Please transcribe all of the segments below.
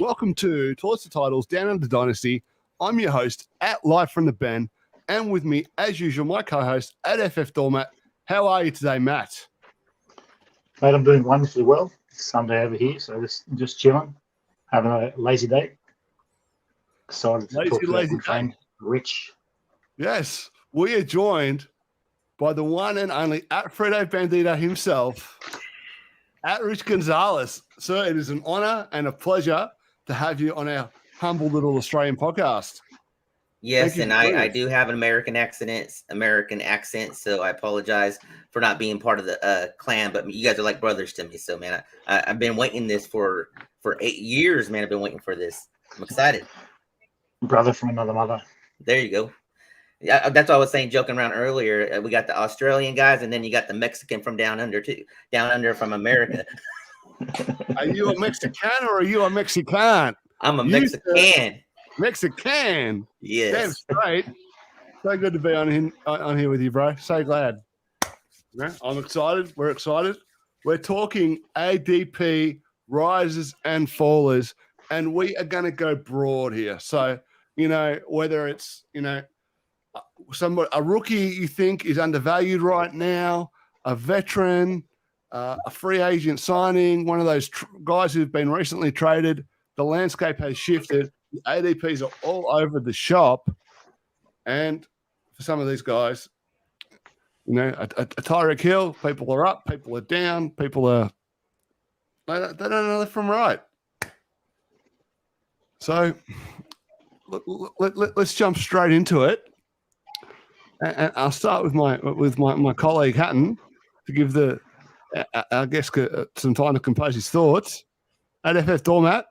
Welcome to Towards the Titles, Down Under Dynasty. I'm your host at Live from the Ben, and with me, as usual, my co-host at FF Doormat. How are you today, Matt? Mate, I'm doing wonderfully well. It's Sunday over here, so just chilling, having a lazy day. Excited to talk to our good friend, Rich. Yes, we are joined by the one and only at Frito Bandito himself, at Rich Gonzalez. Sir, it is an honor and a pleasure to have you on our humble little Australian podcast. Yes, and I do have an American accent, so I apologize for not being part of the clan, but you guys are like brothers to me. So, man, I've been waiting this for 8 years, man. I've been waiting for this. I'm excited. Brother from another mother. There you go. Yeah, that's what I was saying, joking around earlier. We got the Australian guys, and then you got the Mexican from down under too, down under from America. Are you a Mexican or are you a Mexican? I'm a Mexican. Mexican. Yes. Damn straight. So good to be on here with you, bro. So glad. Yeah, I'm excited. We're excited. We're talking ADP risers and fallers, and we are going to go broad here. So, whether it's, a rookie you think is undervalued right now, a veteran, a free agent signing, one of those guys who've been recently traded, the landscape has shifted. The ADPs are all over the shop. And for some of these guys, a Tyreek Hill, people are up, people are down, they don't know left from right. So let's jump straight into it. And I'll start with my colleague Hatton to give our guest some time to compose his thoughts. At FF Doormat,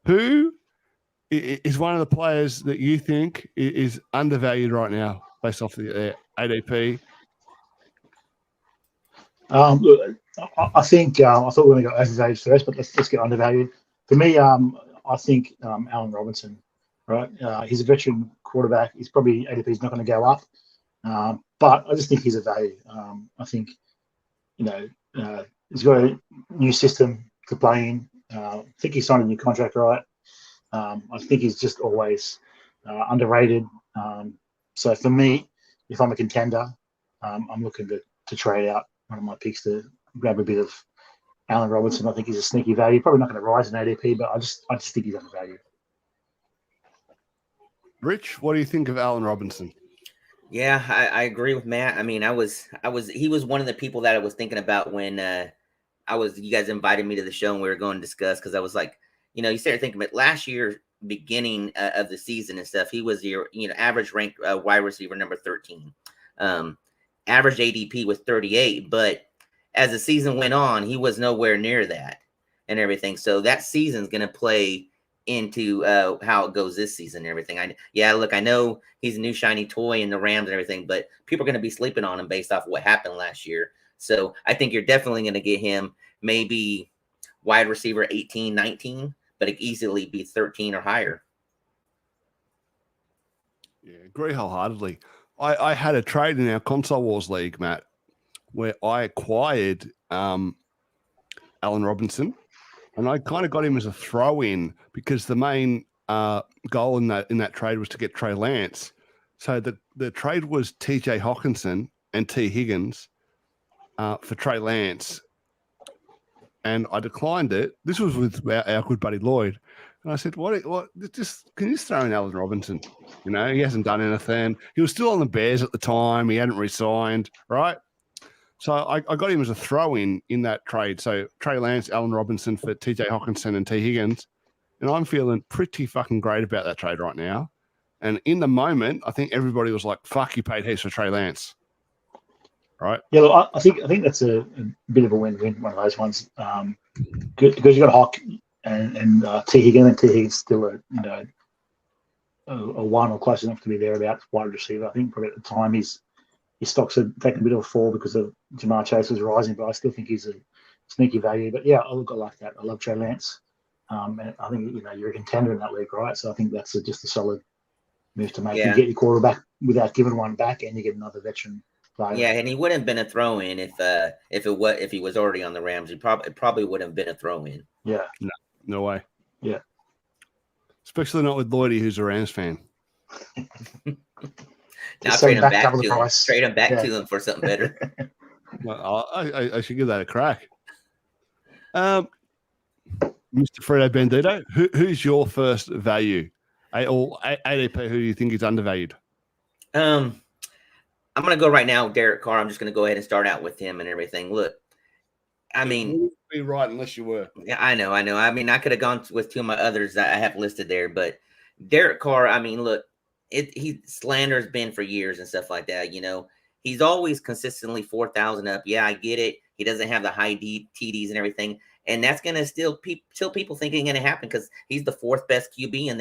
who is one of the players that you think is undervalued right now based off the ADP? Look, I think I thought we were going to go overvalued first, but let's get undervalued. For me, I think Allen Robinson, right? He's a veteran quarterback. He's probably ADP is not going to go up, but I just think he's a value. I think he's got a new system to play in. I think he signed a new contract, right? I think he's just always underrated. So for me, if I'm a contender, I'm looking to trade out one of my picks to grab a bit of Allen Robinson. I think he's a sneaky value. Probably not going to rise in ADP, but I just think he's undervalued. Rich, what do you think of Allen Robinson? Yeah, I agree with Matt. I mean, he was one of the people that I was thinking about when you guys invited me to the show and we were going to discuss, because I was like, you started thinking about last year, beginning of the season and stuff. He was your, average ranked wide receiver number 13. Average ADP was 38, but as the season went on, he was nowhere near that and everything. So that season's going to play into how it goes this season and everything. I know he's a new shiny toy in the Rams and everything, but people are going to be sleeping on him based off of what happened last year. So I think you're definitely going to get him maybe wide receiver 18, 19, but it could easily be 13 or higher. Yeah, agree wholeheartedly. I had a trade in our Console Wars League, Matt, where I acquired Allen Robinson, and I kind of got him as a throw-in because the main goal in that trade was to get Trey Lance. So the trade was TJ Hawkinson and T. Higgins for Trey Lance, and I declined it. This was with our good buddy Lloyd. And I said, what, can you just throw in Allen Robinson? He hasn't done anything. He was still on the Bears at the time. He hadn't resigned, right? So I got him as a throw-in that trade. So Trey Lance, Allen Robinson for TJ Hawkinson and T. Higgins. And I'm feeling pretty fucking great about that trade right now. And in the moment, I think everybody was like, fuck, you paid heaps for Trey Lance. Right? Yeah, look, I think that's a bit of a win-win, one of those ones. Because you got Hawk and T. Higgins, and T. Higgins still a one or close enough to be thereabouts wide receiver. I think probably at the time his stocks had taken a bit of a fall because of Jamar Chase was rising, but I still think he's a sneaky value. But yeah, I like that. I love Trey Lance. And I think you're a contender in that league, right? So I think that's just a solid move to make. Yeah. You get your quarterback without giving one back, and you get another veteran player. Yeah, and he wouldn't have been a throw-in if he was already on the Rams. It probably wouldn't have been a throw-in. Yeah, no way. Yeah. especially not with Lloydie, who's a Rams fan. Now Just trade send him back back double to the him. price. Trade him back Yeah. to him for something better. Well, I should give that a crack. Mr. Frito Bandito, who's your first value? Or ADP, who do you think is undervalued? I'm gonna go right now with Derek Carr. I'm just gonna go ahead and start out with him and everything. Look, I mean, You wouldn't be right unless you were. yeah, I know. I mean, I could have gone with two of my others that I have listed there, but Derek Carr, I mean, look, he slander's been for years and stuff like that. You know, he's always consistently 4,000 up. Yeah, I get it. He doesn't have the high TDs and everything, and that's gonna still people thinking gonna happen because he's the fourth best QB in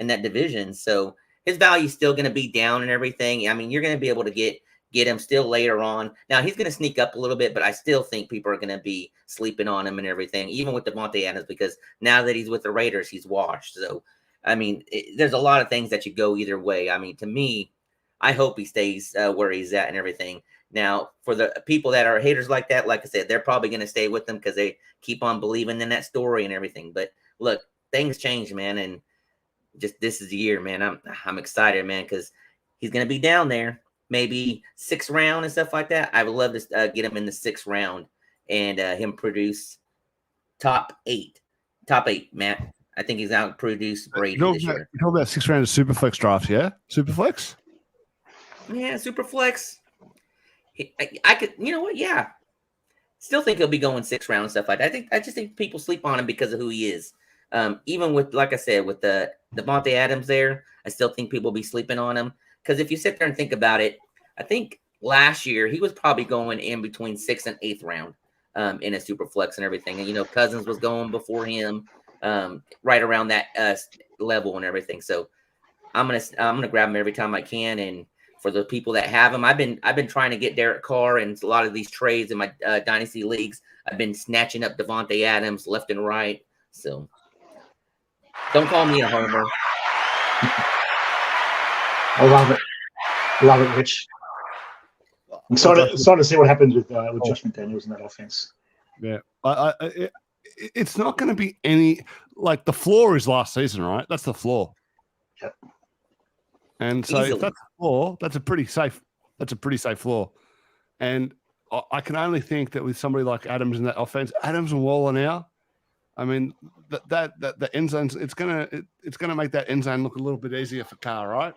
that division. So his value is still gonna be down and everything. I mean, you're gonna be able to get him still later on. Now he's going to sneak up a little bit, but I still think people are going to be sleeping on him and everything, even with Devontae Adams, because now that he's with the Raiders, he's washed. So, I mean, there's a lot of things that you go either way. I mean, to me, I hope he stays where he's at and everything. Now, for the people that are haters like that, like I said, they're probably going to stay with them because they keep on believing in that story and everything. But look, things change, man, and just this is the year, man. I'm excited, man, because he's going to be down there. Maybe 6th round and stuff like that. I would love to get him in the 6th round and him produce top 8. Top 8, Matt. I think he's out produce Brady this year. You're talking about 6th round of Superflex draft, yeah? Superflex? Yeah, Superflex. I could, you know what? Yeah. Still think he'll be going 6th round and stuff like that. I just think people sleep on him because of who he is. Even with, like I said, with the Devontae Adams there, I still think people will be sleeping on him. Because if you sit there and think about it, I think last year he was probably going in between 6th and 8th round in a super flex and everything. And, you know, Cousins was going before him right around that level and everything. So I'm gonna grab him every time I can. And for the people that have him, I've been trying to get Derek Carr and a lot of these trades in my dynasty leagues. I've been snatching up Devontae Adams left and right. So don't call me a homer. I love it. Love it, Rich. I'm excited to see what happens with Josh McDaniels in that offense. Yeah. It's not going to be any like the floor is last season, right? That's the floor. Yep. And so Easily. if that's the floor, that's a pretty safe floor. And I can only think that with somebody like Adams in that offense, Adams and Waller now, I mean that the end zones, it's gonna make that end zone look a little bit easier for Carr, right?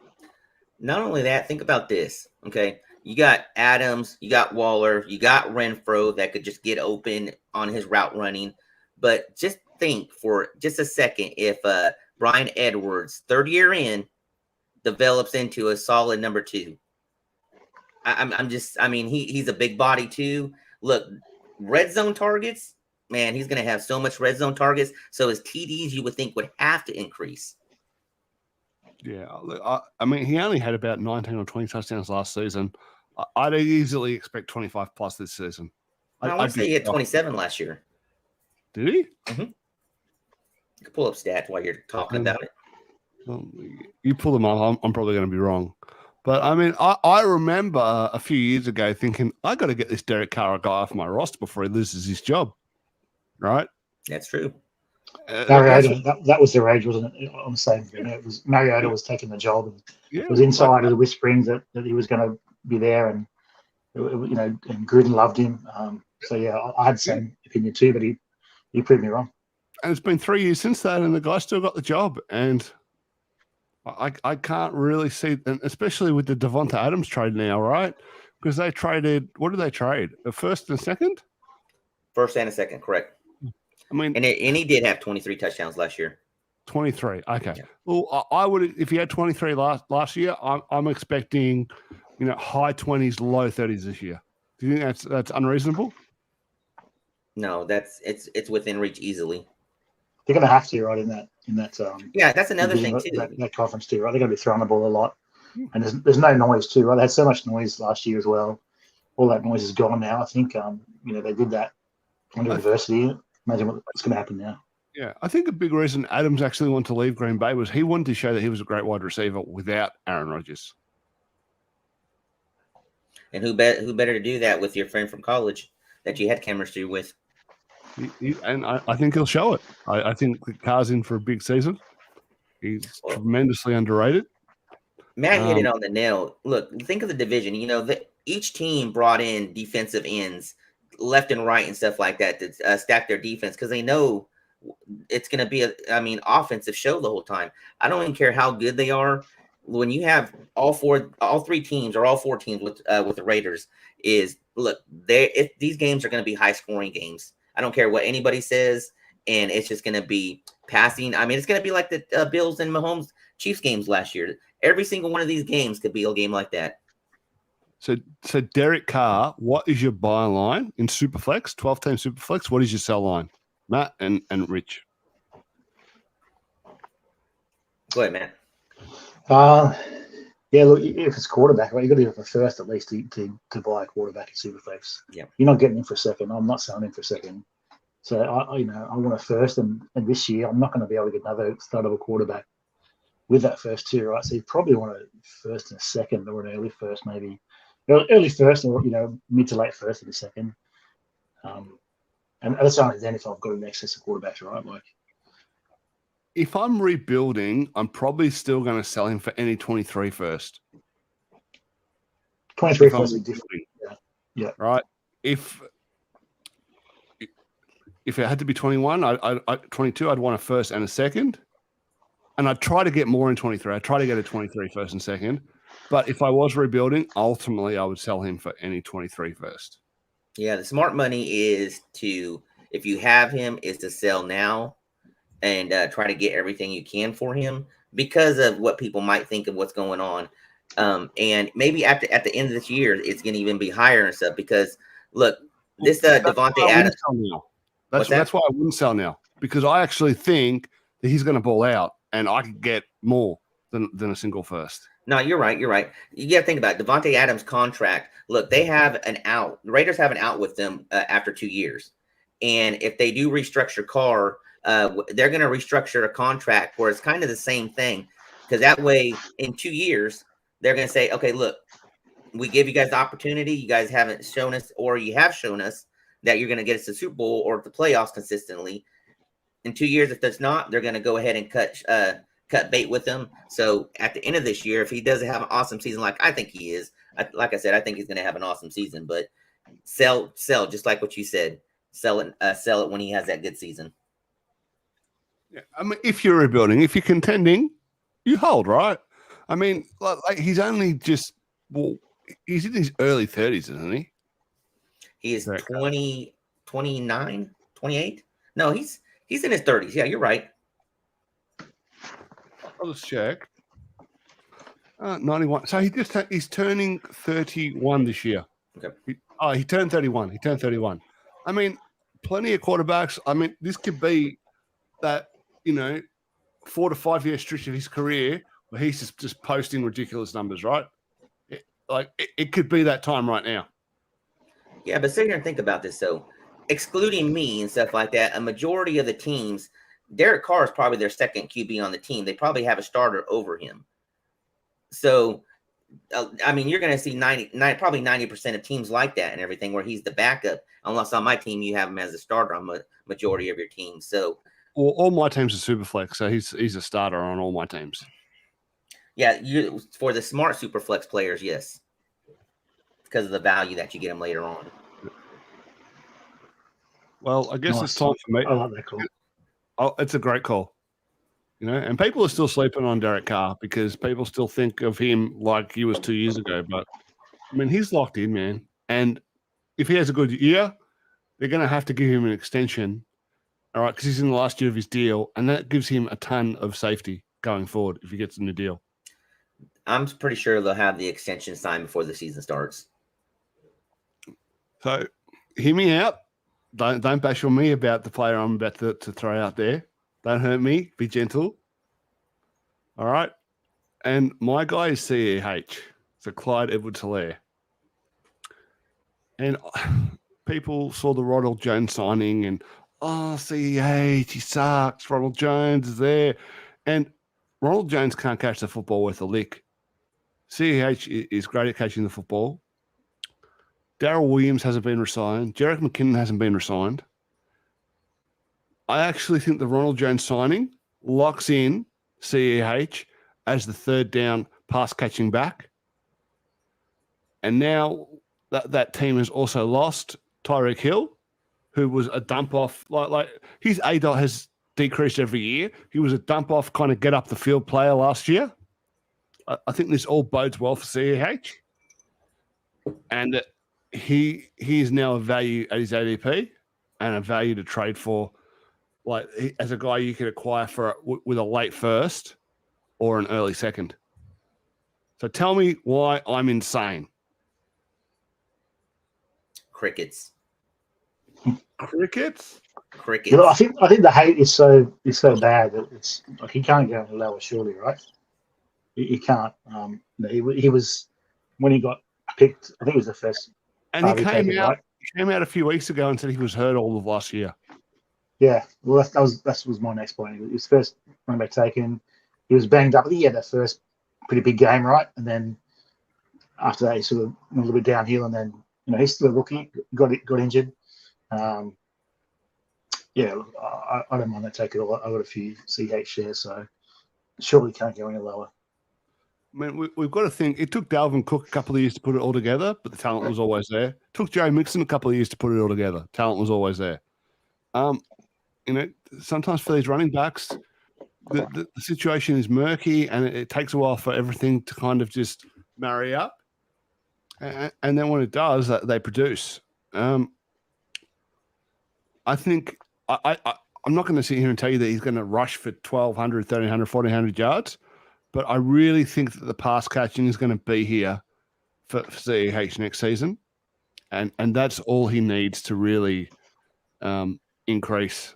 Not only that, think about this. Okay. You got Adams, you got Waller, you got Renfro that could just get open on his route running. But just think for just a second if Brian Edwards, 3rd year in, develops into a solid number 2. He's a big body too. Look, red zone targets, man, he's going to have so much red zone targets. So his TDs you would think would have to increase. Yeah, I mean, he only had about 19 or 20 touchdowns last season. I'd easily expect 25 plus this season. I want to say he had 27 last year. Did he? Mm-hmm. You can pull up stats while you're talking about it. Well, you pull them up, I'm probably going to be wrong. But, I mean, I remember a few years ago thinking, I got to get this Derek Carr guy off my roster before he loses his job, right? That's true. Mariota, that was their age, wasn't it? On the same thing. It was Mariota was taking the job. And it was inside of the whisperings that he was going to be there, and and Gruden loved him. So yeah, I had the same opinion too, but he proved me wrong. And it's been 3 years since that, and the guy still got the job. And I can't really see, and especially with the Devonta Adams trade now, right? Because they traded. What did they trade? A 1st and 2nd? 1st and a 2nd, correct. I mean, and he did have 23 touchdowns last year. 23. Okay. Yeah. Well, I would, if he had 23 last year, I'm expecting, high 20s, low 30s this year. Do you think that's unreasonable? No, it's within reach easily. They're going to have to, right, in that. Yeah, that's another thing too. That conference too, right? They're going to be throwing the ball a lot, and there's no noise too, right? They had so much noise last year as well. All that noise is gone now. I think they did that under adversity. Imagine what's going to happen now. Yeah, I think a big reason Adams actually wanted to leave Green Bay was he wanted to show that he was a great wide receiver without Aaron Rodgers. And who better to do that with your friend from college that you had chemistry with? And I think he'll show it. I think Carr's in for a big season. He's Well, tremendously underrated. Matt hit it on the nail. Look, think of the division. Each team brought in defensive ends left and right and stuff like that to stack their defense because they know it's going to be offensive show the whole time. I don't even care how good they are. When you have all three teams or all four teams with the Raiders, these games are going to be high scoring games. I don't care what anybody says, and it's just going to be passing. I mean, it's going to be like the Bills and Mahomes Chiefs games last year. Every single one of these games could be a game like that. So Derek Carr, what is your buy line in Superflex, 12-team Superflex? What is your sell line? Matt and Rich. Go ahead, Matt. Yeah, look, if it's quarterback, right, you got to go for first at least to buy a quarterback in Superflex. Yeah, you're not getting him for a second. I'm not selling him for a second. So I want a first, and this year I'm not going to be able to get another startable quarterback with that first two, right? So you probably want a first and a second, or an early first, maybe early first, or mid to late first and a second. And that's only then if I've got an excess of quarterbacks, right? Like, if I'm rebuilding, I'm probably still going to sell him for any 23 first. 23 first is different. Yeah. Right. If it had to be 21, I 22, I'd want a first and a second. And I'd try to get more in 23. I'd try to get a 23 first and second. But if I was rebuilding, ultimately I would sell him for any 23 first. Yeah, the smart money is if you have him, is to sell now and try to get everything you can for him because of what people might think of what's going on. And maybe at the end of this year, it's going to even be higher and stuff because, look, this Devontae Adams. That's why I wouldn't sell now, because I actually think that he's going to ball out and I could get more than a single first. No, you're right. You got to think about it. Devontae Adams' contract. Look, they have an out. The Raiders have an out with them after 2 years. And if they do restructure Carr, they're going to restructure a contract where it's kind of the same thing. Because that way, in 2 years, they're going to say, okay, look, we give you guys the opportunity. You guys haven't shown us, or you have shown us that you're going to get us to the Super Bowl or the playoffs consistently. In 2 years, if that's not, they're going to go ahead and cut bait with him. So at the end of this year, if he doesn't have an awesome season like I think he is, like I said, I think he's going to have an awesome season. But sell, just like what you said, sell it when he has that good season. Yeah, I mean, if you're rebuilding, if you're contending, you hold, right? I mean, like he's only just he's in his early 30s, isn't he? He is 20, 29, 28. No, he's in his 30s. Yeah, you're right. I'll just check. 91. So he's turning 31 this year. Okay. He turned 31. He turned 31. I mean, plenty of quarterbacks. I mean, this could be that 4 to 5 year stretch of his career where he's just posting ridiculous numbers, right? It could be that time right now. Yeah, but sit here and think about this. So, excluding me and stuff like that, a majority of the teams, Derek Carr is probably their second QB on the team. They probably have a starter over him. So, you're going to see probably 90% of teams like that and everything, where he's the backup. Unless on my team you have him as a starter on majority of your teams. So, all my teams are Superflex, so he's a starter on all my teams. Yeah, for the smart Superflex players, yes, because of the value that you get them later on. Well, I guess it's time for me. I like that call. Oh, it's a great call. And people are still sleeping on Derek Carr because people still think of him like he was 2 years ago. But, I mean, he's locked in, man. And if he has a good year, they're going to have to give him an extension, all right, because he's in the last year of his deal, and that gives him a ton of safety going forward if he gets a new deal. I'm pretty sure they'll have the extension signed before the season starts. So, hear me out. Don't bash on me about the player I'm about to throw out there. Don't hurt me. Be gentle. All right. And my guy is CEH. So Clyde Edwards-Helaire. And people saw the Ronald Jones signing and, CEH, he sucks. Ronald Jones is there. And Ronald Jones can't catch the football worth a lick. CEH is great at catching the football. Darrell Williams hasn't been resigned. Jerick McKinnon hasn't been resigned. I actually think the Ronald Jones signing locks in CEH as the third down pass catching back. And now that team has also lost Tyreek Hill, who was a dump off. Like his ADOT has decreased every year. He was a dump off kind of get up the field player last year. I think this all bodes well for CEH. And he is now a value at his ADP and a value to trade for, like as a guy you could acquire for with a late first or an early second. So tell me why I'm insane. Crickets. Crickets? Crickets. You know, I think the hate is so bad that it's like he can't go any lower, surely, right? He can't. He was when he got picked. I think it was the first. And he came out. Right? He came out a few weeks ago and said he was hurt all of last year. Yeah, well, that was my next point. His first running back taken. He was banged up. I think he had that first pretty big game, right? And then after that, he sort of went a little bit downhill. And then he's still a rookie. Got injured. Yeah, I don't mind that take at all. I got a few CH shares, so surely can't go any lower. I mean, we've got to think. It took Dalvin Cook a couple of years to put it all together, but the talent was always there. It took Joe Mixon a couple of years to put it all together. Talent was always there. Sometimes for these running backs, the situation is murky, and it takes a while for everything to kind of just marry up. And then when it does, they produce. I think I'm not going to sit here and tell you that he's going to rush for 1,200, 1,300, 1,400 yards, but I really think that the pass catching is going to be here for CEH next season, and that's all he needs to really increase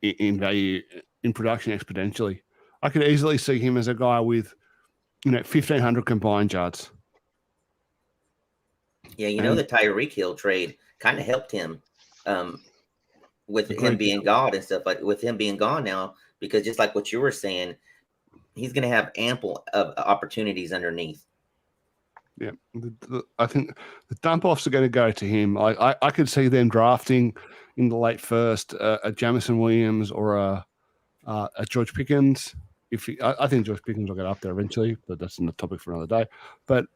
in value in production exponentially. I could easily see him as a guy with 1,500 combined yards. Yeah, the Tyreek Hill trade kind of helped him with him being gone and stuff, like with him being gone now, because just like what you were saying, he's going to have ample of opportunities underneath. Yeah, I think the dump offs are going to go to him. I could see them drafting in the late first a Jamison Williams or a George Pickens. I think George Pickens will get up there eventually, but that's a topic for another day. But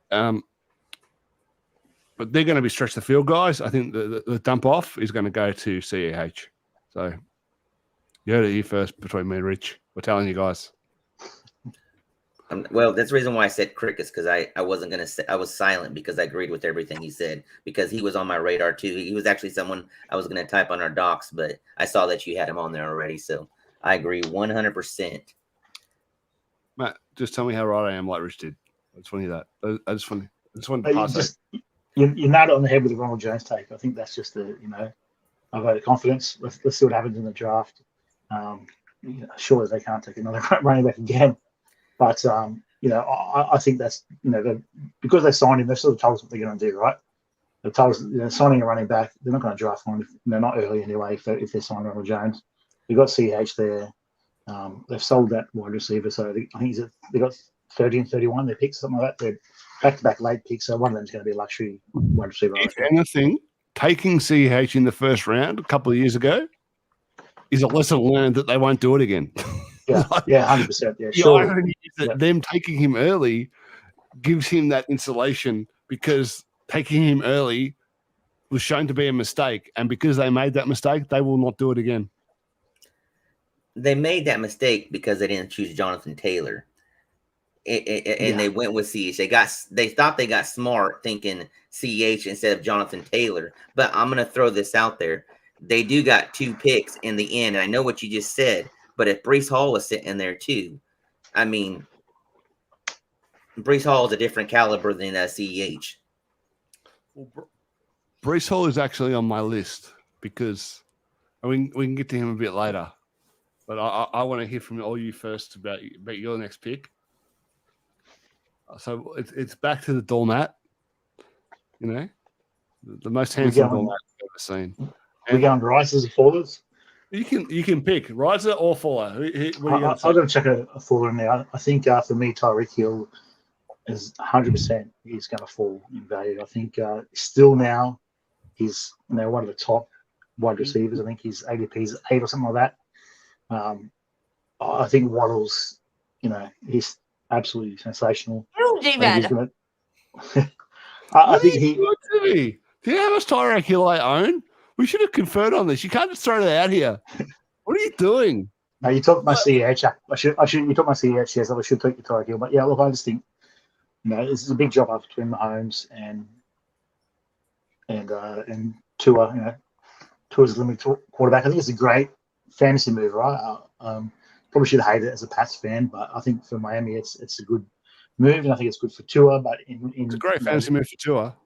they're going to be stretch the field guys. I think the dump off is going to go to CEH. So you heard it here first between me and Rich. We're telling you guys. Well, that's the reason why I said crickets, because I wasn't going to say, I was silent because I agreed with everything he said, because he was on my radar too. He was actually someone I was going to type on our docs, but I saw that you had him on there already. So I agree 100%. Matt, just tell me how right I am, like Rich did. I just want to hear that. I just want to pass that. You nailed it on the head with the Ronald Jones take. I think that's just a vote of confidence. Let's see what happens in the draft. Sure, they can't take another running back again, but I think that's because they signed him, they've sort of told us what they're going to do, right? They've told us signing a running back, they're not going to draft one. They're not early anyway. If they're signing Ronald Jones, they've got CH there. They've sold that wide receiver, so I think they got 30 and 31. Their picks, something like that. They're back-to-back late picks, so one of them's going to be a luxury wide receiver. If anything, taking CH in the first round a couple of years ago is a lesson learned that they won't do it again. Yeah, 100%. Yeah, the irony is that them taking him early gives him that insulation, because taking him early was shown to be a mistake, and because they made that mistake, they will not do it again. They made that mistake because they didn't choose Jonathan Taylor. They went with CH. They thought they got smart thinking CH instead of Jonathan Taylor. But I'm gonna throw this out there. They do got 2 picks in the end. And I know what you just said, but if Breece Hall was sitting there too, I mean, Breece Hall is a different caliber than CH. Well, Breece Hall is actually on my list because we can get to him a bit later. But I want to hear from all you first about your next pick. So it's back to the doormat, the most handsome doormat I've ever seen. We're going Risers or Fallers? You can pick Riser or Faller. I'm going to check a Faller in there. I think for me, Tyreek Hill is 100%. He's going to fall in value. I think still now he's one of the top wide receivers. I think his ADP is 8 or something like that. I think Waddle's he's absolutely sensational. Huge I think event. he's going to. I What think are you doing to me? Do you know how much Tyreek Hill I own? We should have conferred on this. You can't just throw it out here. What are you doing? No, you took my CEH. You took my CEH. Yes, I should take your Tyreek Hill. But yeah, look, I just think this is a big drop off between Mahomes and Tua. Tua's a limited quarterback. I think it's a great fantasy move, right? Probably should hate it as a Pats fan, but I think for Miami, it's a good move, and I think it's good for Tua. But It's a great fantasy move for Tua.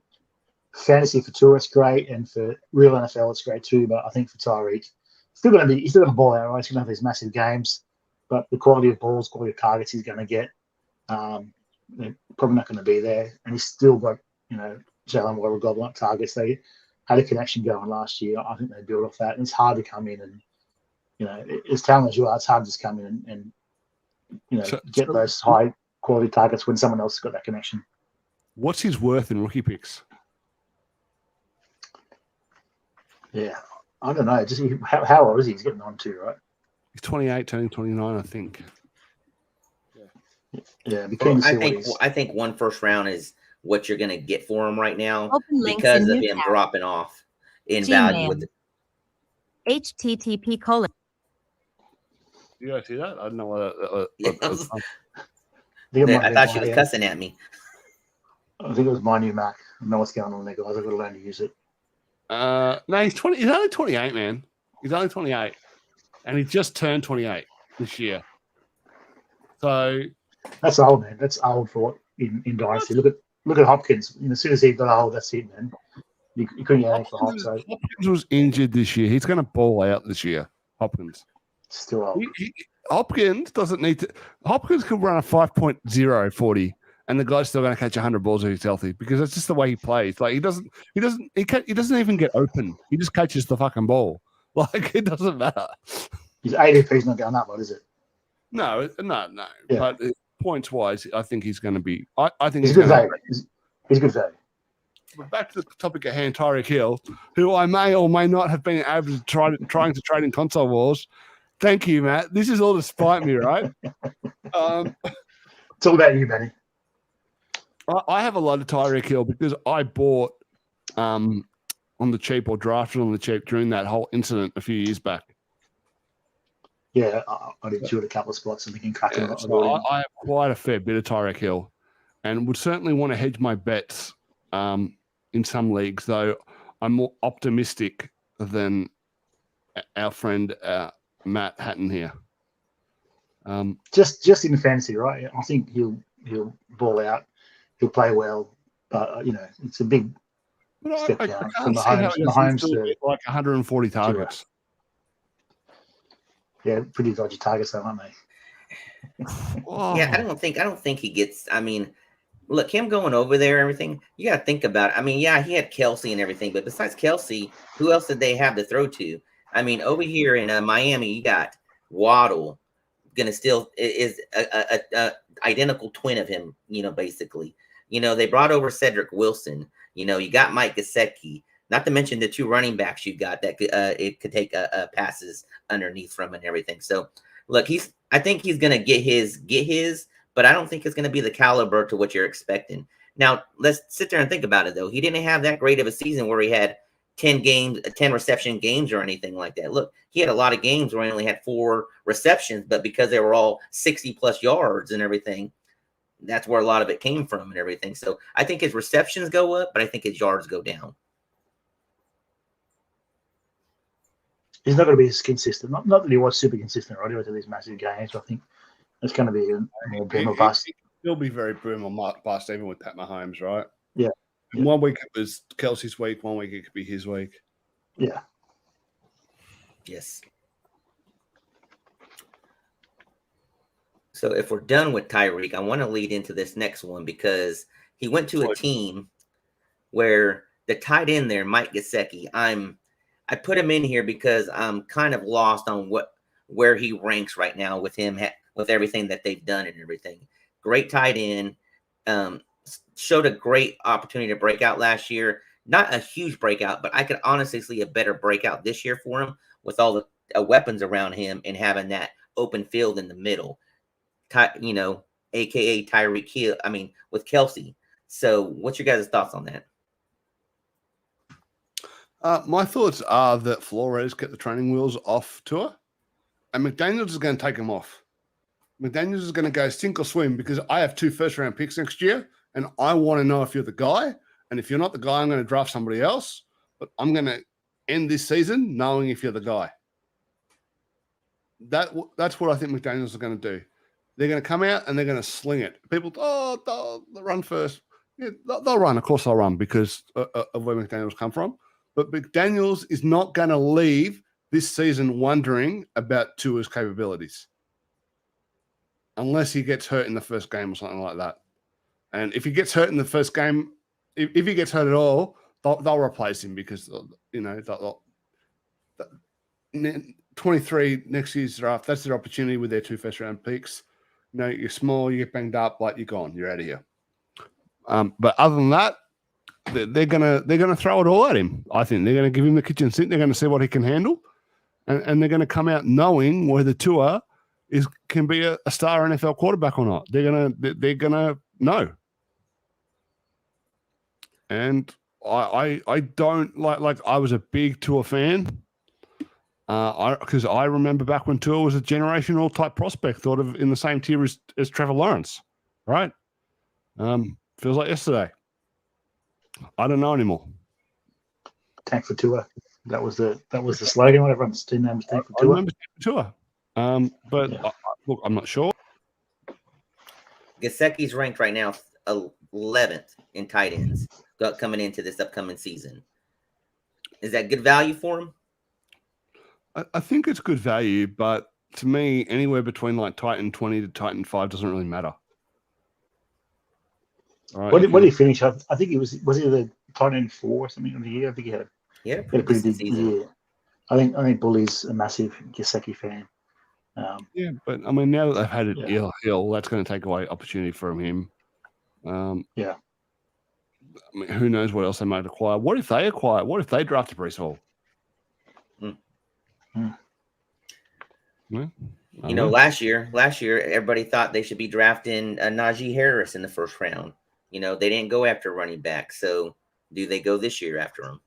Fantasy for Tua, it's great, and for real NFL, it's great too. But I think for Tyreek, he's still going to ball out, right? He's going to have these massive games, but the quality of balls, quality of targets he's going to get, they're probably not going to be there. And he's still got, Jalen Waddle gobbling up targets. They had a connection going last year. I think they build off that, and it's hard to come in and, as talented as you are, it's hard to just come in and get those high quality targets when someone else has got that connection. What's his worth in rookie picks? Yeah, I don't know. Just how old is he? He's getting on to, right? He's 28, turning 29, I think. Yeah. I think 1 first round is what you're going to get for him right now Open because of him dropping off in value. With http:// You guys see that? I don't know what I thought she was cussing at me. I think it was my new Mac. I know what's going on there, guys. I've got to learn to use it. No, he's 20. He's only 28, man. He's only 28, and he just turned 28 this year. So that's old, man. That's old for what in Dynasty. Look at Hopkins. As soon as he got old, that's it, man. You couldn't get anything for Hopkins. Hopkins was injured this year. He's going to ball out this year. Hopkins. Still old. Hopkins doesn't need to. Hopkins can run a 5.0 40. And the guy's still going to catch 100 balls if he's healthy because that's just the way he plays. Like he doesn't even get open. He just catches the fucking ball. Like it doesn't matter. His ADP's not going up, what is it? No. Yeah. But points wise, I think he's going to be. I think he's good value. He's good value. But back to the topic at hand, Tyreek Hill, who I may or may not have been able to trying to trade in console wars. Thank you, Matt. This is all to spite me, right? It's all about you, Benny. I have a lot of Tyreek Hill because I bought on the cheap or drafted on the cheap during that whole incident a few years back. Yeah, I did two at a couple of spots and thinking cracking. Yeah, so I have quite a fair bit of Tyreek Hill and would certainly want to hedge my bets in some leagues, though I'm more optimistic than our friend Matt Hatton here. Just in fantasy, right? I think he'll ball out. He'll play well, but it's a big step down from Mahomes to like 140 targets. Yeah, pretty dodgy targets, though, aren't they? Yeah, I don't think he gets. I mean, look, him going over there, everything. You got to think about it. I mean, yeah, he had Kelsey and everything, but besides Kelsey, who else did they have to throw to? I mean, over here in Miami, you got Waddle, gonna still is a identical twin of him. Basically. They brought over Cedric Wilson. You got Mike Gesicki. Not to mention the 2 running backs you got that it could take passes underneath from and everything. So, look, I think he's gonna get his, but I don't think it's gonna be the caliber to what you're expecting. Now, let's sit there and think about it though. He didn't have that great of a season where he had 10 reception games or anything like that. Look, he had a lot of games where he only had 4 receptions, but because they were all 60 plus yards and everything. That's where a lot of it came from and everything. So I think his receptions go up, but I think his yards go down. He's not going to be as consistent. Not that he was super consistent, right? He went to these massive games. So I think it's going to be more boom or bust. He'll be very boom or bust, even with Pat Mahomes, right? Yeah. And 1 week it was Kelsey's week. 1 week it could be his week. Yeah. Yes. So if we're done with Tyreek, I want to lead into this next one because he went to a team where the tight end there, Mike Gesicki, I put him in here because I'm kind of lost on where he ranks right now with him, with everything that they've done and everything. Great tight end, showed a great opportunity to break out last year. Not a huge breakout, but I could honestly see a better breakout this year for him with all the weapons around him and having that open field in the middle. AKA Tyreek Hill. I mean, with Kelsey. So, what's your guys' thoughts on that? My thoughts are that Flores kept the training wheels off Tua, and McDaniels is going to take them off. McDaniels is going to go sink or swim because I have 2 first-round picks next year, and I want to know if you're the guy. And if you're not the guy, I'm going to draft somebody else. But I'm going to end this season knowing if you're the guy. That's what I think McDaniels is going to do. They're going to come out and they're going to sling it. People, they'll run first. Yeah, they'll run. Of course they'll run because of where McDaniels come from. But McDaniels is not going to leave this season wondering about Tua's capabilities. Unless he gets hurt in the first game or something like that. And if he gets hurt in the first game, if he gets hurt at all, they'll replace him because, 23 next year's draft, that's their opportunity with their 2 first-round picks. You're small, you get banged up, like you're gone, you're out of here. But other than that, they're gonna throw it all at him. I think they're gonna give him the kitchen sink. They're gonna see what he can handle, and they're gonna come out knowing whether Tua can be a star NFL quarterback or not. They're gonna know. And I don't like I was a big Tua fan. Because I remember back when Tua was a generational type prospect, thought of in the same tier as Trevor Lawrence, right? Feels like yesterday. I don't know anymore. Tank for Tua. That was the slogan. Everyone's team name was Tank for Tua. I remember Tua. But yeah. Look, I'm not sure. Gesicki's ranked right now 11th in tight ends coming into this upcoming season. Is that good value for him? I think it's good value, but to me, anywhere between like Titan 20 to Titan 5 doesn't really matter. Right, what did he finish? I think he was he the Titan 4 or something of the year? I think he had a pretty big season. I think Bully's a massive Gesicki fan. Yeah, but I mean, now that they've had it Hill, that's going to take away opportunity from him. Yeah. I mean, who knows what else they might acquire? What if they acquire? What if they drafted Breece Hall? Yeah, last year, everybody thought they should be drafting Najee Harris in the first round. They didn't go after running back. So do they go this year after him?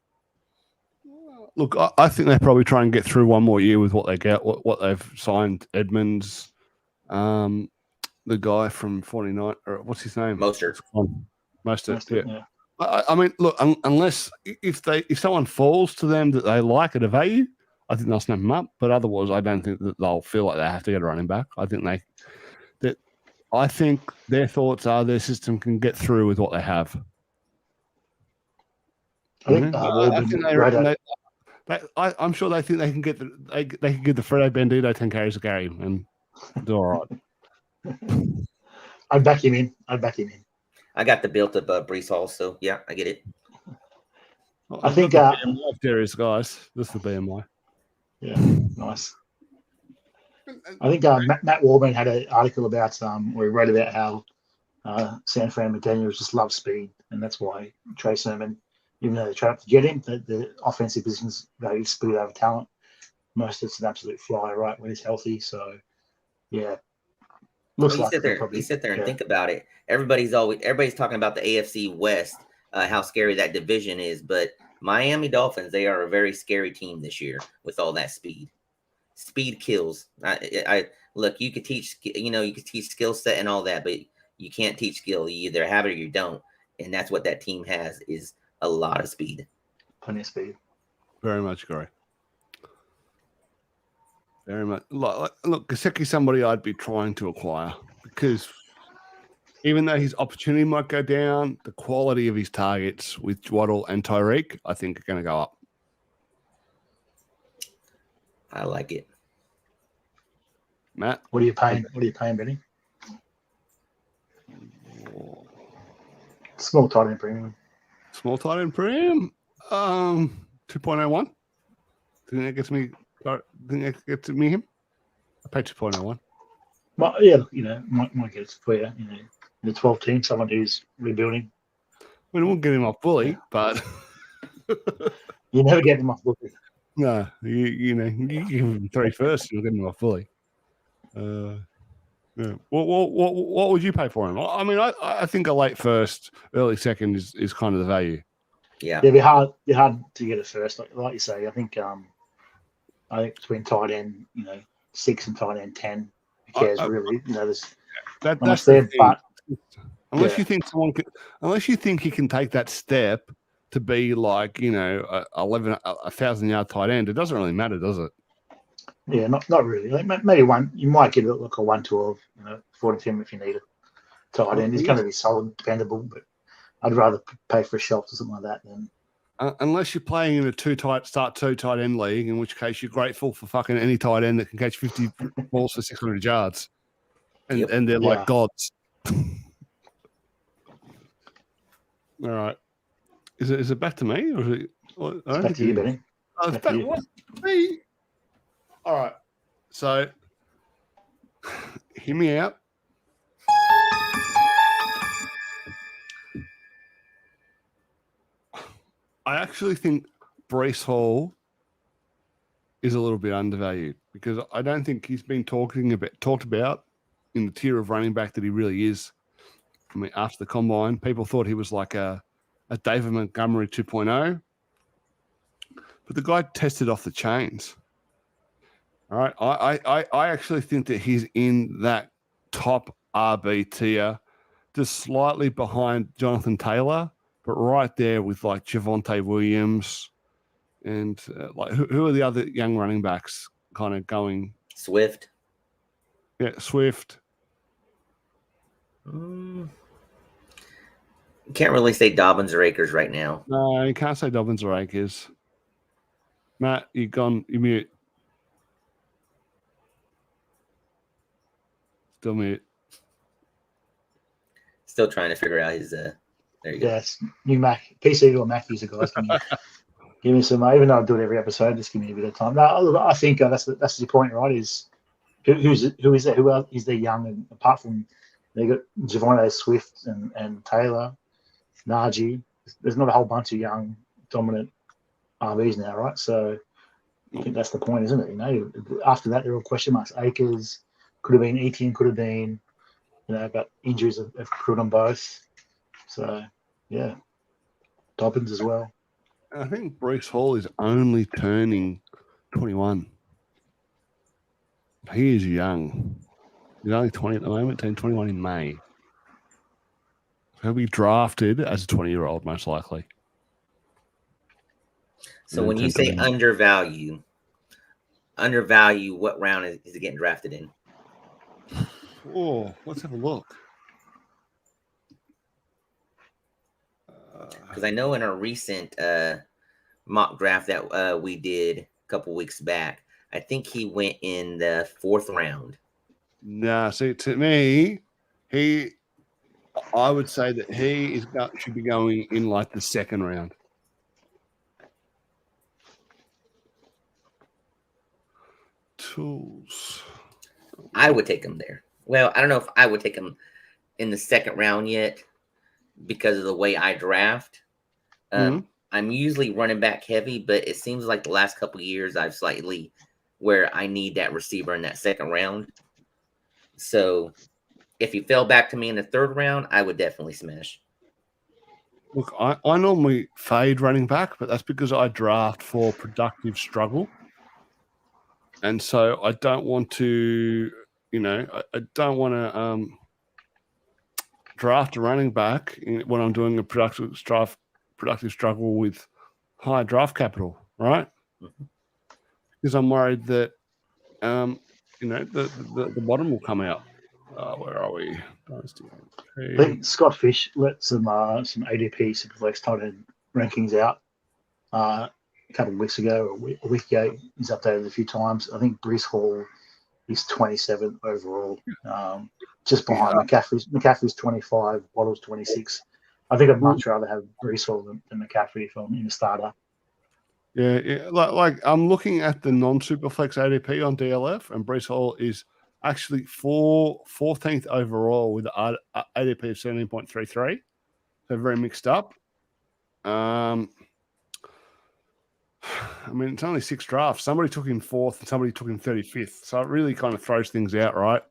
Look, I think they probably try and get through one more year with what they get, what they've signed. Edmonds, the guy from 49, or what's his name? Mostert, yeah. I mean, look, unless if someone falls to them that they like at a value, I think they'll snap him up. But otherwise, I don't think that they'll feel like they have to get a running back. I think their thoughts are their system can get through with what they have. I'm sure they think they can get they can give the Frito Bandito 10 carries to Gary and do all right. I'd back him in. I got the built up Breece Hall, so yeah, I get it. Well, I think Darius guys, this is the BMI. Yeah, nice. I think Matt Warburton had an article about where he wrote about how San Fran McDaniels just loves speed, and that's why Trey Sermon, even though they tried to get him, the offensive positions value speed over talent. Most of it's an absolute fly, right, when he's healthy. So, yeah. You sit there and think about it. Everybody's talking about the AFC West, how scary that division is, but Miami Dolphins, they are a very scary team this year with all that speed. Speed kills. I look, you could teach, you could teach skill set and all that, but you can't teach skill. You either have it or you don't, and that's what that team has is a lot of speed. Plenty of speed. Very much agree. Very much. Look, Gesicki's somebody I'd be trying to acquire because even though his opportunity might go down, the quality of his targets with Waddle and Tyreek, I think, are going to go up. I like it. Matt? What are you paying? Benny? Small tight end premium. Small tight end premium? 2.01. Think that gets me him? I paid 2.01. Well, yeah, might get it for you. The 12 team, someone who's rebuilding. I mean, it won't get him off Bully, but you never get him off Bully. No, you give him 3 first, you'll get him off Bully. Yeah. What would you pay for him? I mean, I think a late first, early second is kind of the value. Yeah. It'd be hard to get it first. Like you say, I think between tight end, 6 and tight end 10, who cares really? There's that's the thing. But unless you think unless you think he can take that step to be like 1,000 yard tight end, it doesn't really matter, does it? Yeah, not really. Like maybe one. You might get like a 112, 40 if you need a tight end. He's going to be solid, dependable, but I'd rather pay for a shelf or something like that than. Unless you're playing in a two tight end league, in which case you're grateful for fucking any tight end that can catch 50 balls for 600 yards, and they're like gods. All right, is it back to me or is it? It's back to you, Benny. Oh, it's back to me. All right, so hear me out. I actually think Breece Hall is a little bit undervalued because I don't think he's been talked about in the tier of running back that he really is. I mean, after the combine, people thought he was like a David Montgomery 2.0, but the guy tested off the chains. All right, I actually think that he's in that top RB tier, just slightly behind Jonathan Taylor, but right there with like Javonte Williams and like who are the other young running backs kind of going? Swift. Yeah, Swift. You can't really say Dobbins or Akers right now. No, you can't say Dobbins or Akers. Matt, you mute. Still mute. Still trying to figure out his there you go. Yes, new Mac, PC or Mac user guys. Give me some. Even though I do it every episode, just give me a bit of time. No, I think that's the point, right? Is who is that? Who else is there young? And apart from they got Javonte Swift and Taylor, Najee. There's not a whole bunch of young dominant RBs now, right? So I think that's the point, isn't it? After that, there are all question marks. Akers could have been Etienne, could have been, but injuries have accrued on both. So yeah, Dobbins as well. I think Breece Hall is only turning 21. He is young. He's only 20 at the moment, turned 21 in May. He'll be drafted as a 20-year-old, most likely. So when you say undervalue, what round is he getting drafted in? Oh, let's have a look. Because I know in a recent mock draft that we did a couple weeks back, I think he went in the 4th round. Nah, see, to me, I would say that he should be going in like the 2nd round. Tools. I would take him there. Well, I don't know if I would take him in the 2nd round yet because of the way I draft. I'm usually running back heavy, but it seems like the last couple of years I've slightly where I need that receiver in that 2nd round. So if he fell back to me in the 3rd round, I would definitely smash. Look, I normally fade running back, but that's because I draft for productive struggle. And so I don't want to, I don't want to draft a running back when I'm doing a productive struggle with high draft capital, right? Mm-hmm. Because I'm worried that, the bottom will come out. Where are we? Dynasty. I think Scott Fish let some ADP Superflex tight end rankings out a couple of weeks ago, or a week ago. He's updated a few times. I think Breece Hall is 27th overall, just behind McCaffrey. McCaffrey's 25, Waddle's 26. I think I'd much rather have Breece Hall than McCaffrey if I'm in a starter. Yeah. Like I'm looking at the non-Superflex ADP on DLF, and Breece Hall is actually 14th overall with an ADP of 17.33. So very mixed up. I mean, it's only 6 drafts. Somebody took him 4th and somebody took him 35th. So it really kind of throws things out, right?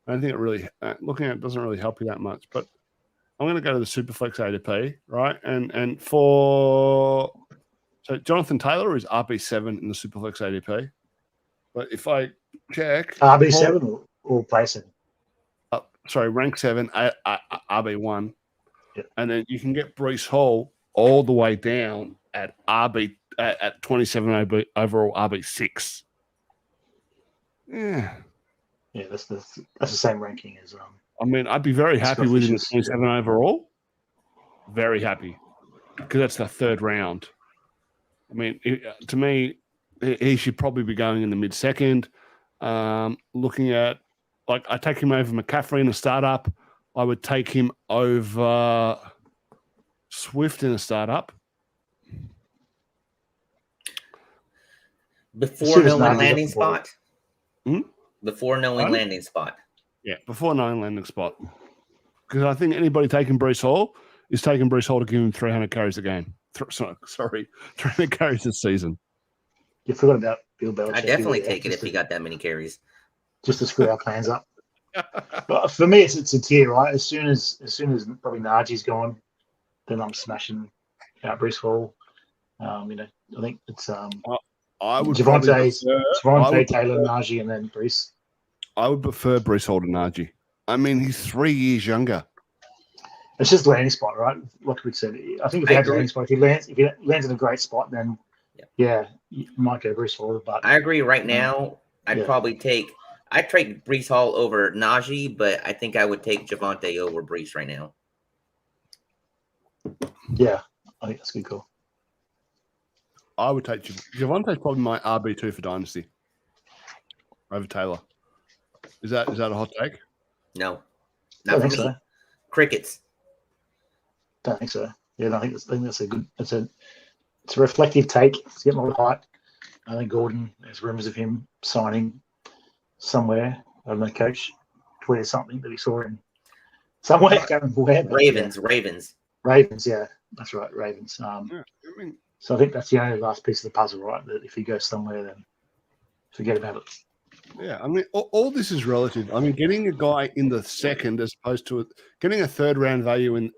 I don't think it really, looking at it doesn't really help you that much. But I'm going to go to the Superflex ADP, right? And so Jonathan Taylor is RB7 in the Superflex ADP. But if I check RB7 or play 7? Rank 7, RB1. Yeah. And then you can get Breece Hall all the way down at at 27 overall RB6. Yeah, that's the same ranking as I mean, I'd be very happy with him at 27 overall. Very happy, because that's the third round. I mean, to me, he should probably be going in the mid-second. Looking at, like, I take him over McCaffrey in a startup. I would take him over Swift in a startup. Before knowing landing spot? Before knowing landing spot. Yeah, before knowing landing spot. Because I think anybody taking Breece Hall is taking Breece Hall to give him 300 carries a game. 300 carries this season. You forgot about Bill Belichick. I'd definitely take it if he got that many carries. Just to screw our plans up. But for me, it's a tier, right? As soon as probably Najee's gone, then I'm smashing out Breece Hall. I think it's I would Javonte, Taylor, Najee, and then Breece. I would prefer Breece Hall to Najee. I mean, he's 3 years younger. It's just landing spot, right? Like we said, I think if he had a landing spot, if he lands in a great spot, then you might go Breece Hall. But I agree. Right now, I'd take Breece Hall over Najee, but I think I would take Javonte over Breece right now. Yeah, I think that's a good call. I would take Javonte's probably my RB2 for Dynasty over Taylor. Is that a hot take? No, not for me. So. Crickets. Don't think so. Yeah, I think that's a good. It's a reflective take. It's getting a lot of hype. I think Gordon. There's rumors of him signing somewhere. I don't know, coach tweeted something that he saw in somewhere. I can't remember where. Ravens. Yeah, that's right. Ravens. So I think that's the only last piece of the puzzle, right? That if he goes somewhere, then forget about it. Yeah, I mean, all this is relative. I mean, getting a guy in the second as opposed to getting a third round value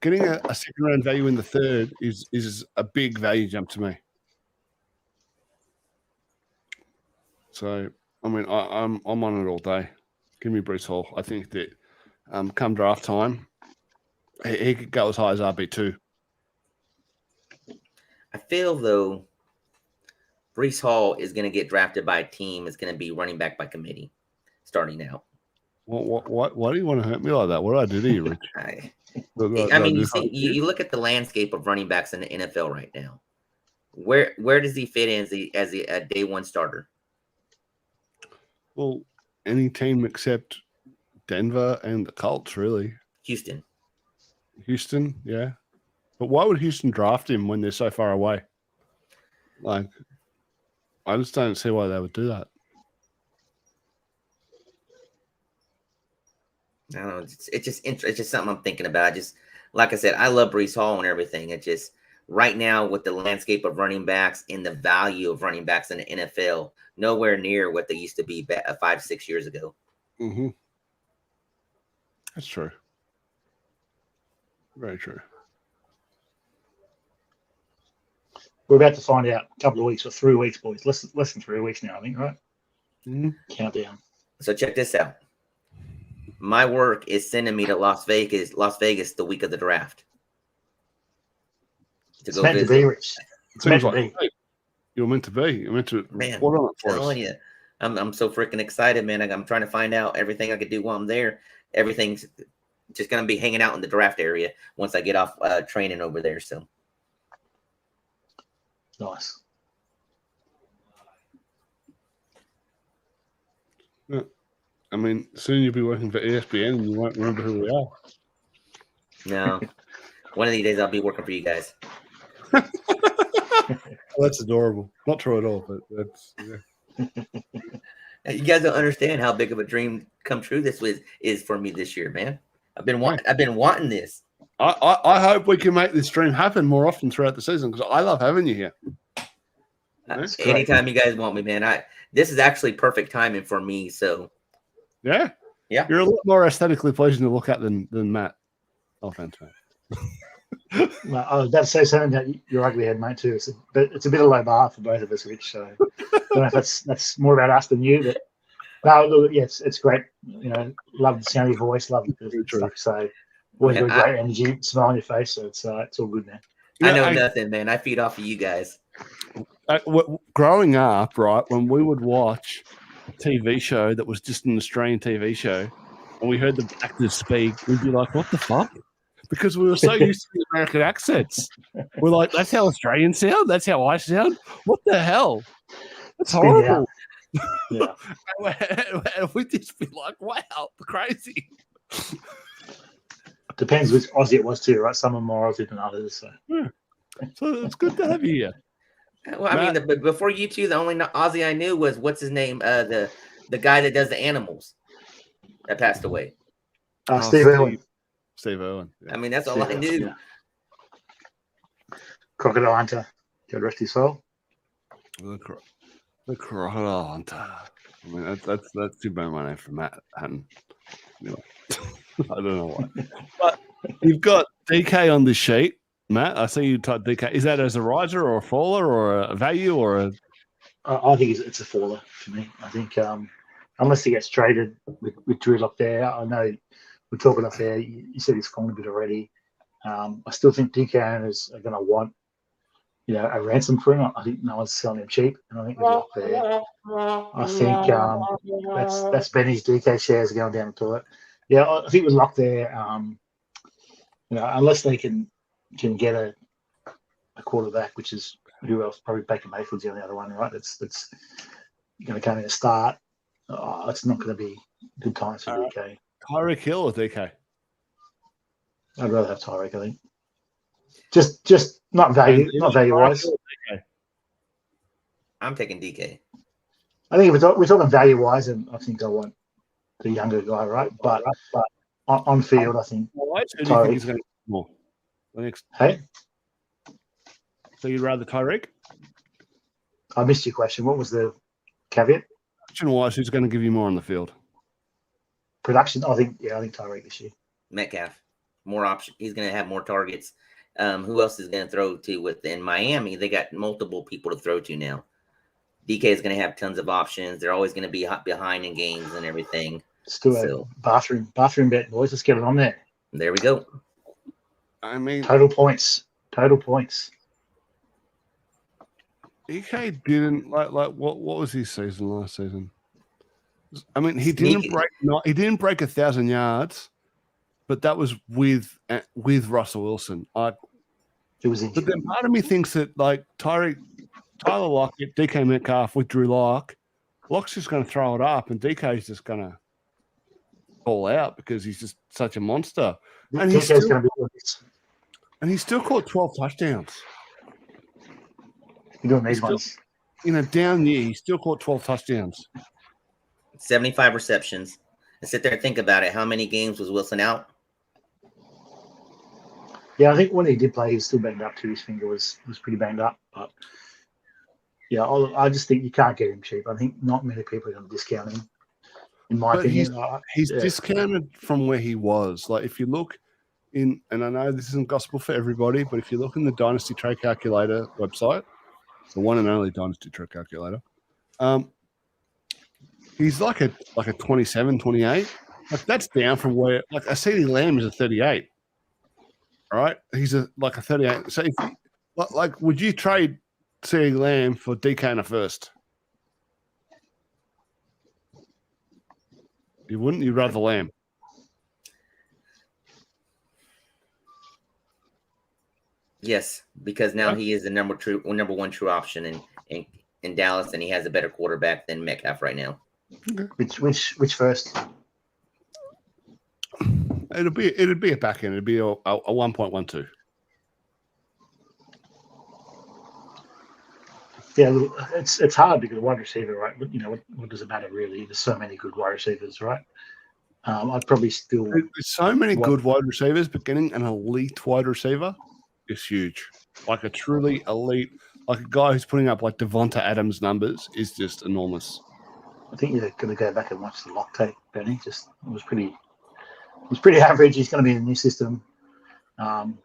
getting a second round value in the third is a big value jump to me. So, I mean, I'm on it all day. Give me Breece Hall. I think that come draft time, he could go as high as RB2. I feel, though, Breece Hall is going to get drafted by a team. It's going to be running back by committee starting out. Why do you want to hurt me like that? What did I do to you, Rich? I mean, you look at the landscape of running backs in the NFL right now. Where does he fit in as a day one starter? Well, any team except Denver and the Colts, really. Houston, yeah. But why would Houston draft him when they're so far away? Like, I just don't see why they would do that. I don't know. It's just something I'm thinking about. Like I said, I love Breece Hall and everything. It just right now with the landscape of running backs and the value of running backs in the NFL, nowhere near what they used to be 5-6 years ago. Mm-hmm. That's true. Very true. We're about to find out a couple of weeks or 3 weeks, boys. Less than 3 weeks now, I think, right? Mm-hmm. Countdown. So check this out. My work is sending me to Las Vegas the week of the draft. It's meant to be, Rich. It's meant to be. You're meant to be. You're meant to report on it for us. I'm telling you, I'm so freaking excited, man. I'm trying to find out everything I could do while I'm there. Everything's just going to be hanging out in the draft area once I get off training over there. So nice. Yeah. I mean, soon you'll be working for ESPN and you won't remember who we are. No. One of these days I'll be working for you guys. Well, that's adorable. Not true at all, but that's You guys don't understand how big of a dream come true this is for me this year, man. I've been wanting this. I hope we can make this dream happen more often throughout the season because I love having you here. Anytime you guys want me, man. This is actually perfect timing for me. So Yeah? Yeah. You're a lot more aesthetically pleasing to look at than Matt. No offense, mate. Well, I was about to say something about your ugly head, mate, too. It's a bit of low bar for both of us, Rich. So I don't know if that's more about us than you, but no, look, yes, it's great. You know, love the sound of your voice, love the stuff you say. Always got great energy, smile on your face, so it's all good now. I know nothing, man. I feed off of you guys. Growing up, right, when we would watch a TV show that was just an Australian TV show, and we heard the actors speak, we'd be like, "What the fuck?" Because we were so used to the American accents. We're like, "That's how Australians sound. That's how I sound. What the hell? That's horrible." Yeah. And we'd just be like, "Wow, crazy." Depends which Aussie it was too, right? Some are more Aussie than others. So, So it's good to have you here. Well, I mean, before you two, the only Aussie I knew was what's his name, the guy that does the animals that passed away. Steve Irwin. Steve Irwin. Yeah. I mean, that's all I knew. Yeah. Crocodile Hunter. God rest his soul. The Crocodile Hunter. I mean, that's too bad my name for Matt Hatton. Anyway, I don't know why. But you've got DK on this sheet, Matt. I see you type DK. Is that as a riser or a faller or a value or a? I think it's a faller for me. I think unless he gets traded with Drew Lock there, I know we're talking up there. You said he's fallen a bit already. I still think DK owners are going to want, you know, a ransom for him. I think no one's selling him cheap, and I think with Lock there, I think that's Benny's DK shares are going down the toilet. Yeah, I think with Lock there, you know, unless they can get a quarterback, which is who else? Probably Baker Mayfield's the only other one, right? That's going to come in and start. It's not going to be good times for DK. Tyreek Hill or DK? I'd rather have Tyreek, I think. Just not value wise. I'm taking DK. I think if we're talking value wise, and I think I want the younger guy, right? But on field, I think Tyreek is going to get more. Hey, so you'd rather Tyreek? I missed your question. What was the caveat? Production-wise, who's going to give you more on the field? Production, I think Tyreek this year. Metcalf, more option. He's going to have more targets. Who else is going to throw to within Miami? They got multiple people to throw to now. DK is going to have tons of options. They're always going to be behind in games and everything. Still a bathroom bet, boys. Let's get it on there. There we go. I mean, total points. DK didn't like what was his season last season? I mean, he didn't break 1,000 yards, but that was with Russell Wilson. It was injured. But then part of me thinks that like Tyler Lockett, DK Metcalf with Drew Lock, Lock's just going to throw it up, and DK's just going to fall out because he's just such a monster. And he's still caught 12 touchdowns. You're doing these ones. In a down year, he still caught 12 touchdowns. 75 receptions. And sit there and think about it. How many games was Wilson out? Yeah, I think when he did play, he was still banged up too. His finger was pretty banged up. But yeah, I just think you can't get him cheap. I think not many people are going to discount him, in my opinion. He's discounted from where he was. Like if you look in, and I know this isn't gospel for everybody, but if you look in the Dynasty Trade Calculator website, the one and only Dynasty Trade Calculator, he's like a 27, 28. Like that's down from where like a CeeDee Lamb is a 38. All right, he's a 38. So if would you trade CeeDee Lamb for DK in a first? You wouldn't. You'd rather Lamb. Yes, because now he is the number one true option in Dallas, and he has a better quarterback than Metcalf right now. Which first? It'd be a back end. It'd be a 1.12. Yeah, look, it's hard because wide receiver, right? But you know what does it matter really? There's so many good wide receivers, right? I'd probably still. There's so many good wide receivers, but getting an elite wide receiver is huge. Like a truly elite, like a guy who's putting up like Devonta Adams numbers is just enormous. I think you're going to go back and watch the lock tape, Benny. It was pretty average. He's going to be in the new system. So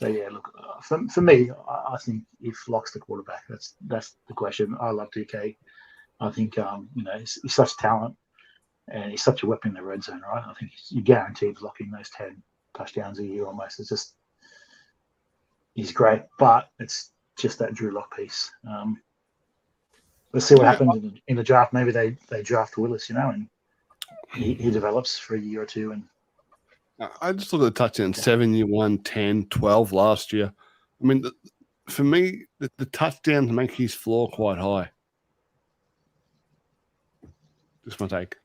yeah, look, for me, I think if Lock's the quarterback, that's the question. I love DK. I think he's such talent and he's such a weapon in the red zone, right? I think you're guaranteed locking those 10 touchdowns a year almost. It's just he's great, but it's just that Drew Lock piece. Let's see what happens in the draft. Maybe they draft Willis, and he develops for a year or two. And I just look at the touchdown 7 year one, 10, 12 last year. I mean, for me, the touchdowns make his floor quite high. Just my take.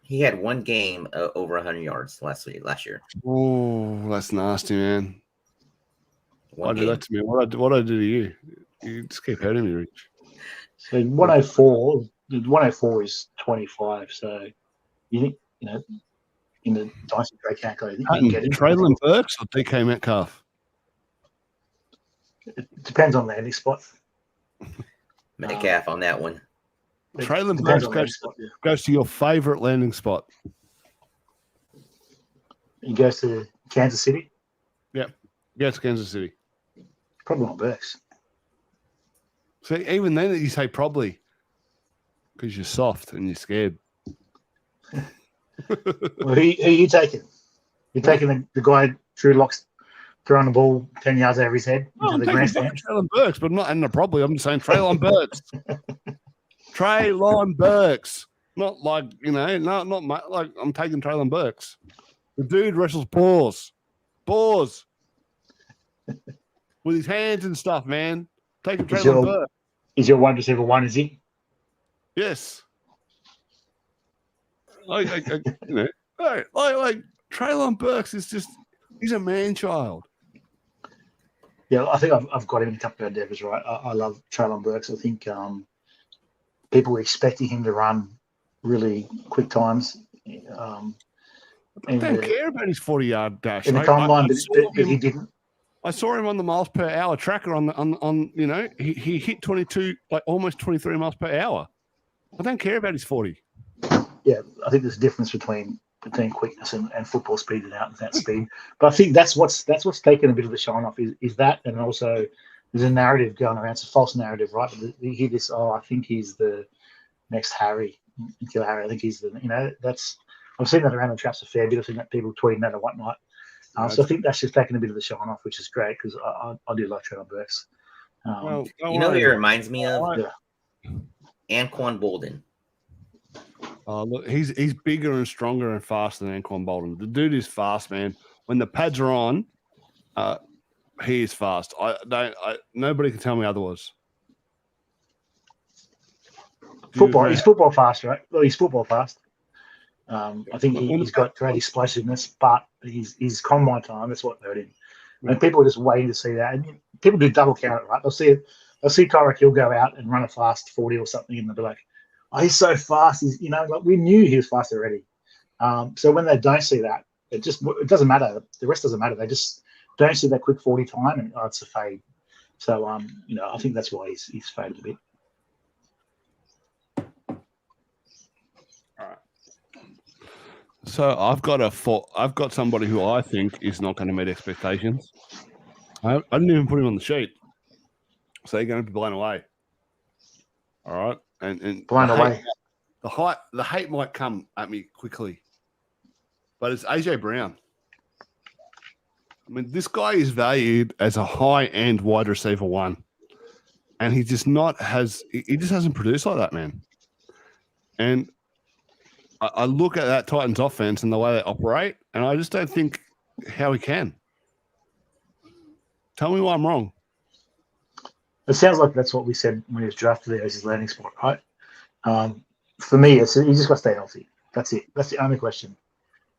He had one game over 100 yards last year. Oh, that's nasty, man. Why do that to me? What I do to you? You just keep hurting me, Rich. So 104. 104 is 25. So you think in the Dynasty trade calculator, you can get him. Traylon Burks or DK Metcalf? It depends on landing spot. Metcalf on that one. Traylon Burks goes to your favorite landing spot. He goes to Kansas City. Yep, goes to Kansas City. Probably not Burks. So even then, you say probably because you're soft and you're scared. Well, who are you taking? You're taking the guy Drew Lock's throwing the ball 10 yards over his head into the grandstand. Traylon Burks, but I'm not in the probably. I'm just saying Traylon Burks. Traylon Burks. Not like, not like I'm taking Traylon Burks. The dude wrestles paws. With his hands and stuff, man. Taking Traylon Burks. Is your wide receiver one, is he? Yes. Like Traylon Burks is just, he's a man-child. Yeah, I think I've got him in a couple of endeavors, right? I love Traylon Burks. I think people were expecting him to run really quick times. I don't care about his 40-yard dash. In the combine, but he didn't. I saw him on the miles per hour tracker he hit 22, like almost 23 miles per hour. I don't care about his 40. Yeah, I think there's a difference between quickness and football speed and out that speed. But I think that's what's taken a bit of the shine off is that, and also there's a narrative going around. It's a false narrative, right? But you hear this, I think he's the next Harry. I think he's the, I've seen that around the traps a fair bit. I've seen that people tweeting that and whatnot. So I think that's just taking a bit of the shine off, which is great because I do like Traylon Burks. Who he reminds me of? Anquan Bolden. Look, he's bigger and stronger and faster than Anquan Bolden. The dude is fast, man. When the pads are on, he is fast. Nobody can tell me otherwise. He's football fast, right? Well, he's football fast. I think he's got great explosiveness, but his combine time, that's what hurt him. And people are just waiting to see that. And people do double count it, right? They'll see Tyreek Hill go out and run a fast 40 or something, and they'll be like, oh, he's so fast. He's, like we knew he was fast already. So when they don't see that, it doesn't matter. The rest doesn't matter. They just don't see that quick 40 time, and it's a fade. So, I think that's why he's faded a bit. All right. So I've got somebody who I think is not going to meet expectations. I didn't even put him on the sheet, so you're going to be blown away. All right, and blown away. The hate might come at me quickly, but it's AJ Brown. I mean, this guy is valued as a high-end wide receiver one, and he just hasn't produced like that, man. And I look at that Titans offense and the way they operate, and I just don't think how he can. Tell me why I'm wrong. It sounds like that's what we said when he was drafted there as his landing spot, right? For me, he just got to stay healthy. That's it. That's the only question.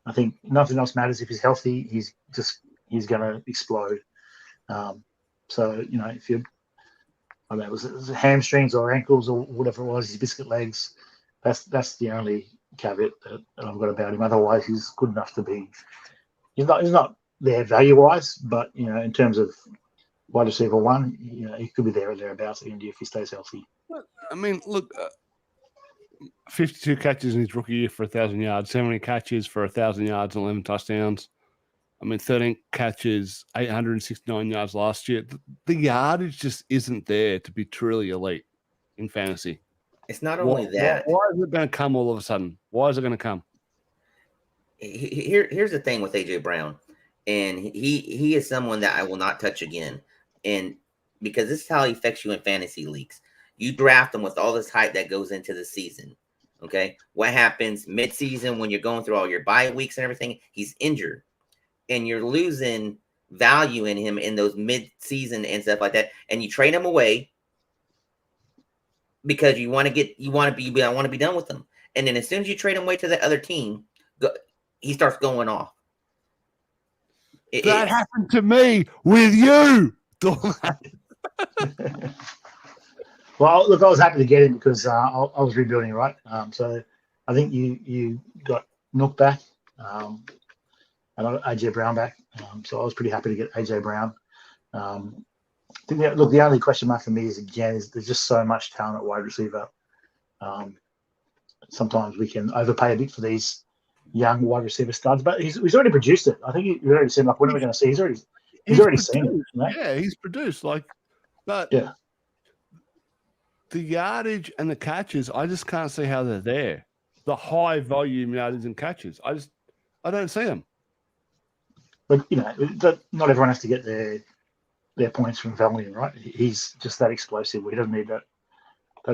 I think nothing else matters. If he's healthy, he's going to explode. So, if you, I mean, it was hamstrings or ankles or whatever it was, his biscuit legs, that's the only caveat that I've got about him. Otherwise, he's good enough to be. He's not there value wise, but in terms of wide receiver one, he could be there or thereabouts at the end of the year if he stays healthy. I mean, look, 52 catches in his rookie year for 1,000 yards, 70 catches for 1,000 yards and 11 touchdowns. I mean, 13 catches, 869 yards last year. The yardage just isn't there to be truly elite in fantasy. It's not only that. Why is it going to come all of a sudden? Why is it going to come? Here's the thing with AJ Brown, and he is someone that I will not touch again, and because this is how he affects you in fantasy leagues. You draft him with all this hype that goes into the season. Okay, what happens mid-season when you're going through all your bye weeks and everything? He's injured, and you're losing value in him in those mid-season and stuff like that, and you trade him away because you want to be done with him, and then as soon as you trade him away to the other team, he starts going off. That happened to me with you. Well, look, I was happy to get him because I was rebuilding, right? So I think you got Nook back and I got AJ Brown back. So I was pretty happy to get AJ Brown. I think the only question mark for me is there's just so much talent at wide receiver. Sometimes we can overpay a bit for these young wide receiver studs, but he's already produced it. I think he's already seen when are we going to see? He's already seen it. Right? Yeah, he's produced but yeah. The yardage and the catches, I just can't see how they're there. The high volume yardage and catches, I don't see them. But not everyone has to get their points from volume, right? He's just that explosive. He doesn't need that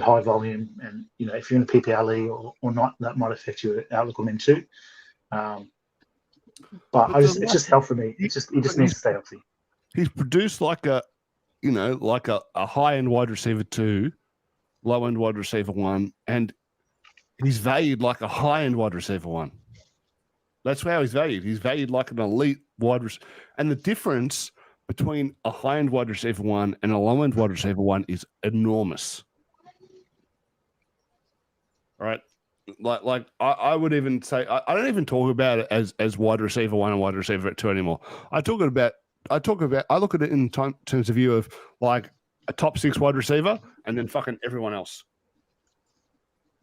high volume, and if you're in a PPR league or not, that might affect your outlook on him too. But it's just health for me. He just needs to stay healthy. He's produced like a high end wide receiver 2, low end wide receiver 1, and he's valued like a high end wide receiver 1. That's how he's valued. He's valued like an elite wide receiver. And the difference between a high end wide receiver 1 and a low end wide receiver 1 is enormous. Right? Like I would even say I don't even talk about it as wide receiver 1 and wide receiver 2 anymore. I look at it in terms of view of like a top 6 wide receiver and then fucking everyone else.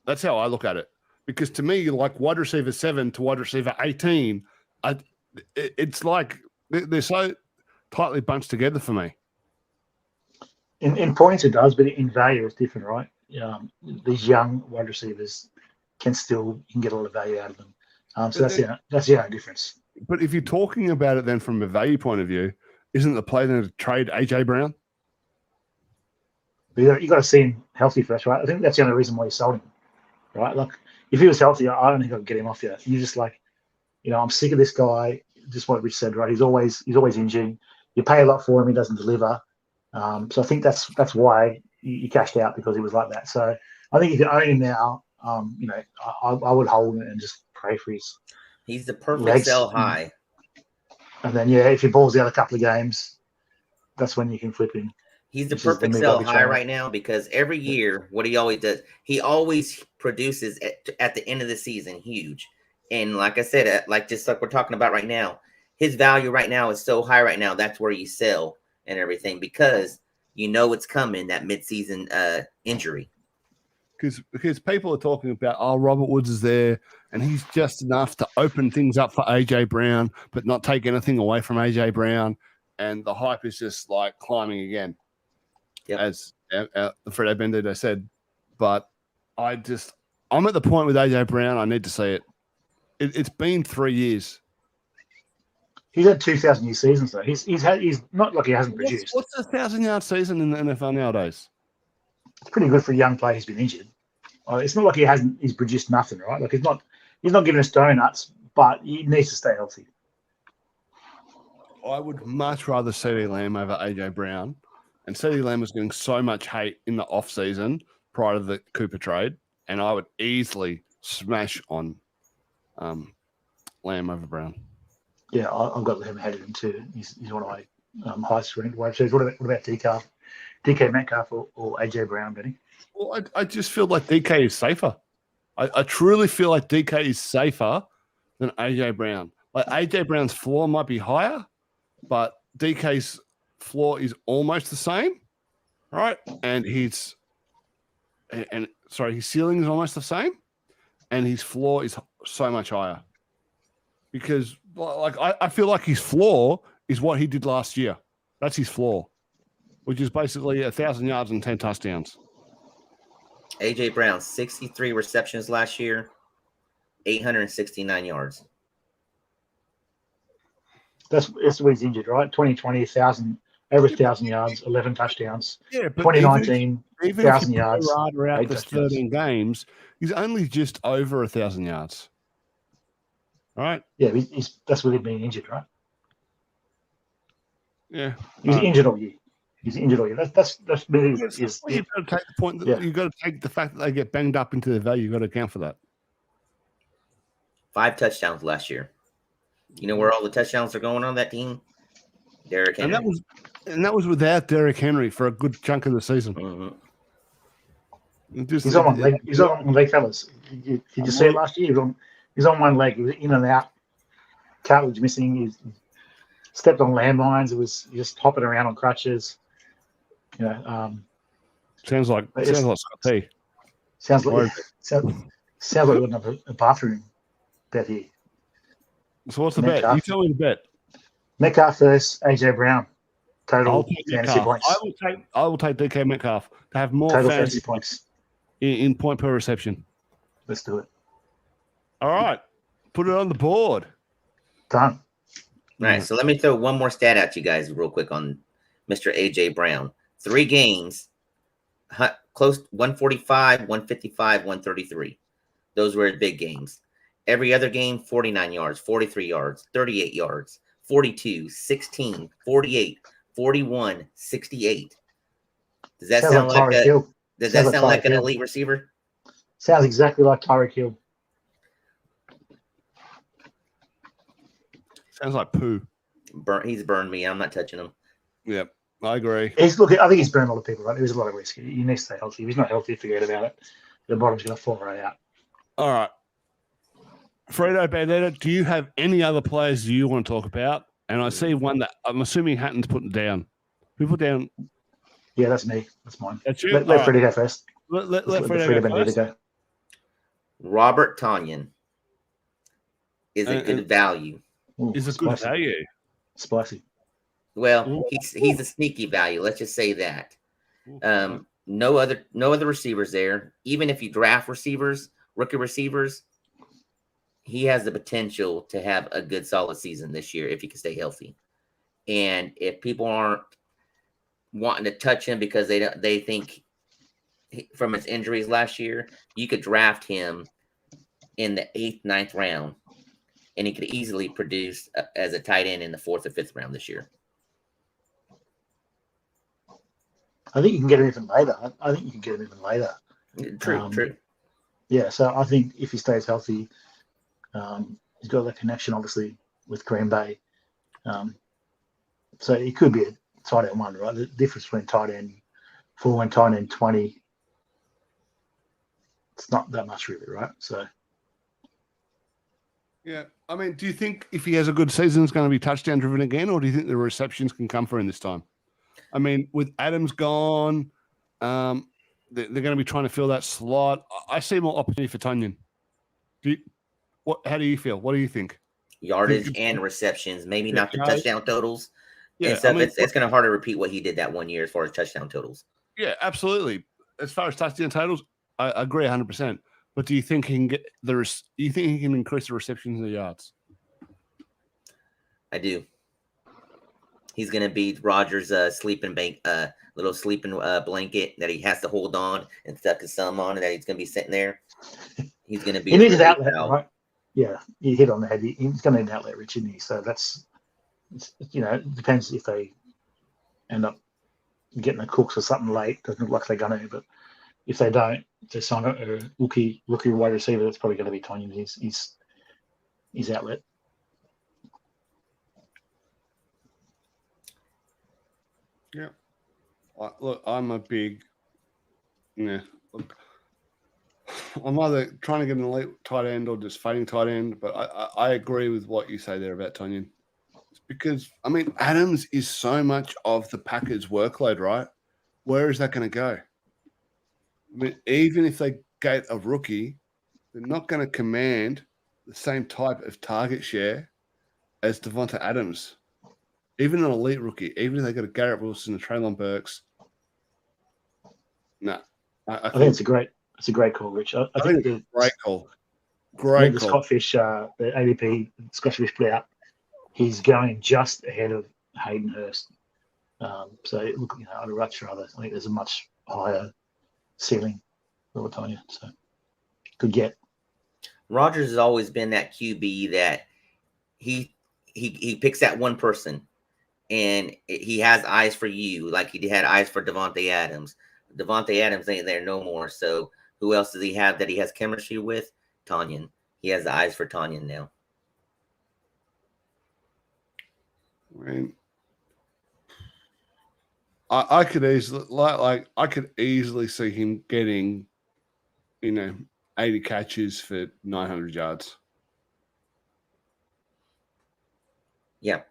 That's how I look at it. Because to me, like wide receiver 7 to wide receiver 18, it's like they're so tightly bunched together for me. In points it does, but in value it's different, right? These young wide receivers you can get a lot of value out of them. So that's the only difference. But if you're talking about it then from a value point of view, isn't the play then to trade AJ Brown? You got to see him healthy first, right? I think that's the only reason why you sold him, right? Like if he was healthy, I don't think I could get him off yet. You're just like, I'm sick of this guy. Just what Rich said, right? He's always injured. You pay a lot for him, he doesn't deliver. So I think that's why you cashed out, because he was like that. So I think if you own him now, I would hold him and just pray for his. He's the perfect legs. sell high. And then if he balls out a couple of games, that's when you can flip him. He's the perfect sell high right now, because every year, what he always does, he always produces at the end of the season huge. And like I said, like we're talking about right now, his value right now is so high right now. That's where you sell and everything, because it's coming, that midseason injury. Because people are talking about, Robert Woods is there and he's just enough to open things up for AJ Brown, but not take anything away from AJ Brown. And the hype is just like climbing again, as Frito Bandito said. But I'm at the point with AJ Brown, I need to see it. It's been 3 years. He's had 2,000-year seasons though. He's not like he hasn't produced. What's a 1,000-yard season in the NFL nowadays? It's pretty good for a young player who's been injured. It's not like he's produced nothing, right? Like he's not giving us donuts, but he needs to stay healthy. I would much rather CeeDee Lamb over AJ Brown, and CeeDee Lamb was getting so much hate in the off season prior to the Cooper trade, and I would easily smash on Lamb over Brown. Yeah, I've got Lamb ahead of him too. He's one of my highest ranked wide receivers. What about DK Metcalf or AJ Brown, Benny? Well, I just feel like DK is safer. I truly feel like DK is safer than AJ Brown. Like AJ Brown's floor might be higher, but DK's floor is almost the same, right? And his ceiling is almost the same, and his floor is so much higher. Because I feel like his floor is what he did last year. That's his floor, which is basically 1,000 yards and 10 touchdowns. AJ Brown, 63 receptions last year, 869 yards. That's when he's injured, right? 2020, over 1,000 yards, 11 touchdowns. Yeah, but 2019, even 1,000 if you yards, Rada out 8 the touchdowns. 13 games, he's only just over 1,000 yards. All right. Yeah, that's with him being injured, right? Yeah. He was injured all year. That's really You've got to take the point that you've got to take the fact that they get banged up into the value. You've got to account for that. 5 touchdowns last year. You know where all the touchdowns are going on that team? Derrick Henry. And that was without Derrick Henry for a good chunk of the season. Mm-hmm. He's on one leg. He's on one leg, fellas. Did you see it last year? He's on one leg. He was in and out. Cartilage missing. He stepped on landmines. It was just hopping around on crutches. You know, sounds like Scott P. Sounds like we wouldn't have a bathroom bet here. So what's the bet? You tell me the bet. Metcalf versus AJ Brown. Total fantasy points. I will take DK Metcalf to have more total fantasy points in point per reception. Let's do it. All right, put it on the board. Done. All right, so let me throw one more stat at you guys real quick on Mr. AJ Brown. 3 games, close 145, 155, 133. Those were big games. Every other game, 49 yards, 43 yards, 38 yards, 42, 16, 48, 41, 68. Does that sound like an elite receiver? Sounds exactly like Tyreek Hill. Sounds like poo. He's burned me. I'm not touching him. Yep, I agree. I think he's burned a lot of people, right? There's a lot of risk. He needs to stay healthy. If he's not healthy, forget about it. The bottom's going to fall right out. All right. Frito Bandito, do you have any other players you want to talk about? And I see one that I'm assuming Hatton's putting down. Who put down? Yeah, that's me. That's mine. That's you? Let Freddie go first. Let Frito Bandito go. Robert Tonyan is a good value. Ooh, is a good value. Spicy. Well, he's a sneaky value. Let's just say that. No other receivers there. Even if you draft rookie receivers, he has the potential to have a good solid season this year if he can stay healthy. And if people aren't wanting to touch him because they think from his injuries last year, you could draft him in the 8th, 9th round, and he could easily produce as a tight end in the 4th or 5th round this year. I think you can get him even later. True. Yeah, so I think if he stays healthy, he's got that connection, obviously, with Green Bay. So it could be a tight end 1, right? The difference between tight end 4 and tight end 20, it's not that much really, right? So. Yeah, I mean, do you think if he has a good season, it's going to be touchdown driven again, or do you think the receptions can come for him this time? I mean, with Adams gone, they're going to be trying to fill that slot. I see more opportunity for Tonyan. How do you feel? What do you think? Yardage and receptions, maybe not the touchdown totals. Yeah, and stuff. I mean, it's going to hard to repeat what he did that one year as far as touchdown totals. Yeah, absolutely. As far as touchdown totals, I agree 100%. But do you think he can increase the receptions and the yards? I do. He's going to be Rodgers' little sleeping blanket that he has to hold on and stuck his thumb on, and that he's going to be sitting there. He's going to be. He needs an outlet, right? Yeah, you hit on the head. He's going to need an outlet, Rich, isn't he? So it depends if they end up getting the Cooks or something late. Doesn't look like they're going to, but if they don't, to sign a rookie wide receiver, that's probably going to be Tonyan. His outlet. Yeah. Look, I'm a big. Yeah. Look, I'm either trying to get an elite tight end or just fading tight end, but I agree with what you say there about Tonyan. because, I mean, Adams is so much of the Packers' workload, right? Where is that going to go? I mean, even if they get a rookie, they're not going to command the same type of target share as Devonta Adams. Even an elite rookie, even if they got a Garrett Wilson and Traylon Burks. No. I think it's a great call, Rich. I think it's a great call. I Great think the call. Scott Fish, the ADP Scott Fish put out, he's going just ahead of Hayden Hurst. So look, I'd much rather. I think there's a much higher ceiling for Latonia. So good get. Rodgers has always been that QB that he picks that one person, and he has eyes for you, like he had eyes for Devontae Adams. Devontae Adams ain't there no more. So who else does he have that he has chemistry with? Tanyan. He has the eyes for Tanyan now. I mean, I could easily I could easily see him getting, 80 catches for 900 yards. Yeah,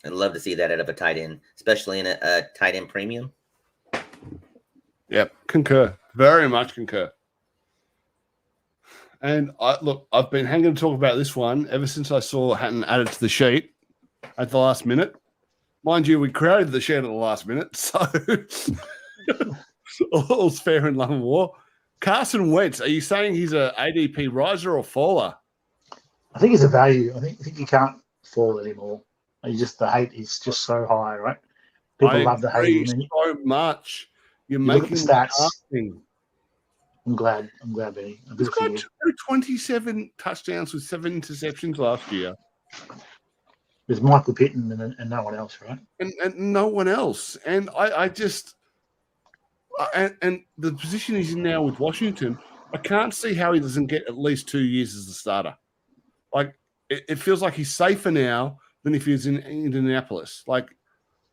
I'd love to see that out of a tight end, especially in a tight end premium. Yep, concur. Very much concur. And I've been hanging to talk about this one ever since I saw Hatton added to the sheet at the last minute. Mind you, we created the sheet at the last minute, so all's fair in love and war. Carson Wentz, are you saying he's a ADP riser or faller? I think he's a value. I think you can't fall anymore. The hate is just so high, right? People love the hate him. So much. You're look making at the stats. Thing. I'm glad, Benny. He's got 27 touchdowns with 7 interceptions last year. There's Michael Pittman and no one else, right? And no one else. And I just and the position he's in now with Washington, I can't see how he doesn't get at least 2 years as a starter. Like it feels like he's safer now than if he was in Indianapolis. Like,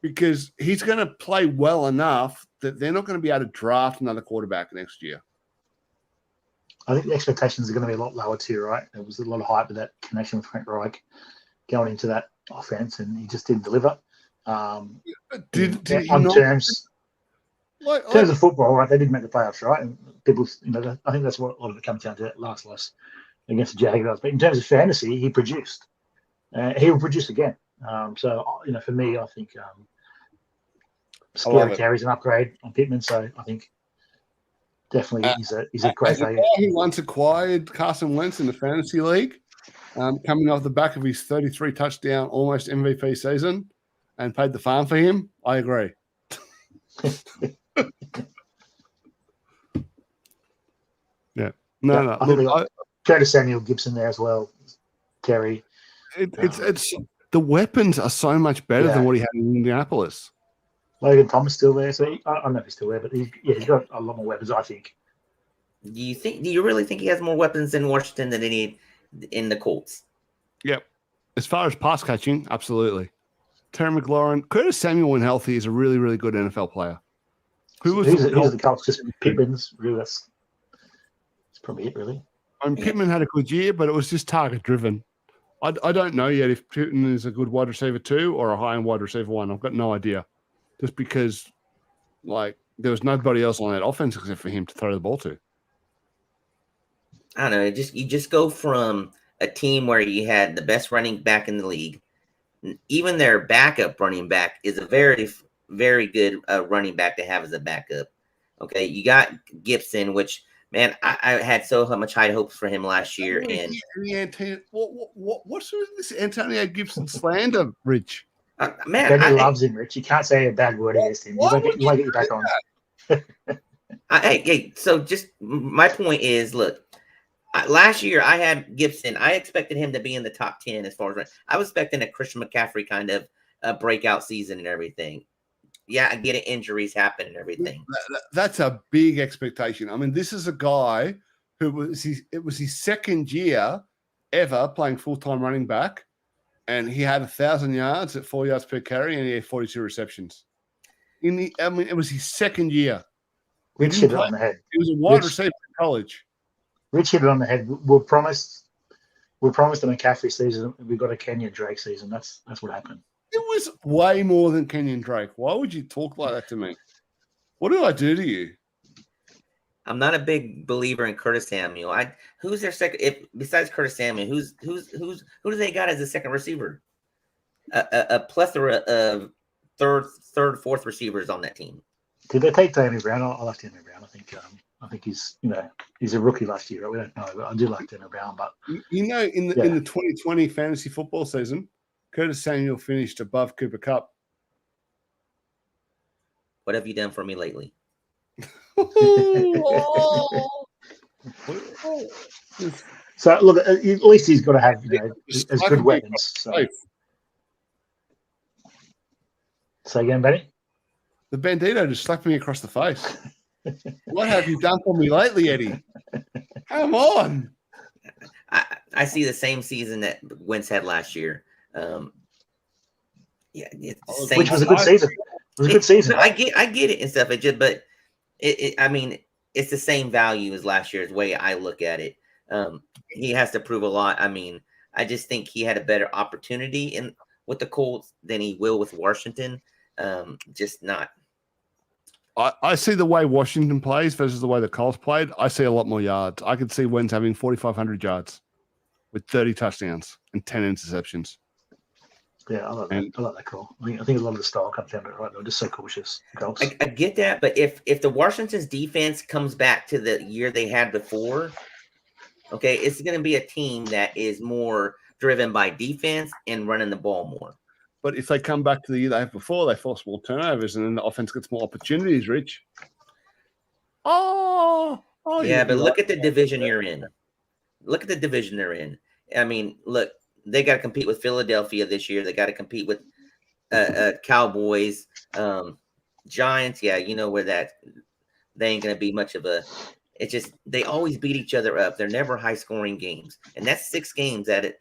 because he's going to play well enough that they're not going to be able to draft another quarterback next year. I think the expectations are going to be a lot lower too, right? There was a lot of hype with that connection with Frank Reich going into that offense, and he just didn't deliver. In terms of football, right? They didn't make the playoffs, right? And people, I think that's what a lot of it comes down to, that last loss against the Jaguars. But in terms of fantasy, he produced. He will produce again. So for me, I think Scary Terry's an upgrade on Pittman. So I think definitely he's a great value. He once acquired Carson Wentz in the fantasy league, coming off the back of his 33 touchdown, almost MVP season, and paid the farm for him. I agree. Yeah. No. I think they got Curtis Samuel Gibson there as well. Terry. It's the weapons are so much better than what he had in Indianapolis. Logan Thomas still there, so I don't know if he's still there, but he's got a lot more weapons, I think. Do you really think he has more weapons in Washington than any in the Colts? Yep. As far as pass catching, absolutely. Terry McLaurin, Curtis Samuel, when healthy, is a really, really good NFL player. Who's the Colts? Just Pittman's. Really, that's probably it, really. Pittman had a good year, but it was just target driven. I don't know yet if Pittman is a good wide receiver 2 or a high-end wide receiver 1. I've got no idea. Just because, there was nobody else on that offense except for him to throw the ball to. I don't know. You just go from a team where you had the best running back in the league. Even their backup running back is a very, very good running back to have as a backup. Okay, you got Gibson, which, man, I had so much high hopes for him last year. And what's with this Antonio Gibson slander, Rich? Man, Benny loves him, Rich. You can't say a bad word against him. You won't get you back on. Hey, so just my point is, look, last year I had Gibson. I expected him to be in the top 10 as far as I was expecting a Christian McCaffrey kind of a breakout season and everything. Yeah, I get it. Injuries happen and everything. That's a big expectation. I mean, this is a guy who it was his second year ever playing full-time running back, and he had 1,000 yards at 4 yards per carry, and he had 42 receptions. It was his second year. Rich hit it on the head. He was a wide receiver in college. Rich hit it on the head. We promised the McCaffrey season. We got a Kenya Drake season. That's what happened. was way more than Kenyon Drake. Why would you talk like that to me? What did I do to you? I'm not a big believer in Curtis Samuel. Who's their second? If besides Curtis Samuel, who do they got as a second receiver? A plethora of third, fourth receivers on that team. Did they take Damien Brown? I like Damien Brown. I think he's a rookie last year. Right? We don't know, but I do like Damien Brown. But in the 2020 fantasy football season, Curtis Samuel finished above Cooper Kupp. What have you done for me lately? So look, at least he's got to have as good weapons. So. Say again, Benny? The Bandito just slapped me across the face. What have you done for me lately, Eddie? Come on. I see the same season that Wentz had last year. Which was a good season. It was a good season. I get it and stuff. I mean, it's the same value as last year's way I look at it. He has to prove a lot. I mean, I just think he had a better opportunity with the Colts than he will with Washington. Just not. I see the way Washington plays versus the way the Colts played. I see a lot more yards. I could see Wentz having 4,500 yards with 30 touchdowns and 10 interceptions. Yeah, I like that call. I think a lot of the style comes down to it, right? They're just so cautious. I get that, but if the Washington's defense comes back to the year they had before, okay, it's going to be a team that is more driven by defense and running the ball more. But if they come back to the year they had before, they force more turnovers, and then the offense gets more opportunities, Rich. Yeah, but look at the division you're in. Look at the division they're in. I mean, look, they got to compete with Philadelphia this year. They got to compete with Cowboys, Giants. Yeah, you know where that they ain't going to be much of a. It's just they always beat each other up. They're never high-scoring games, and that's 6 games at it.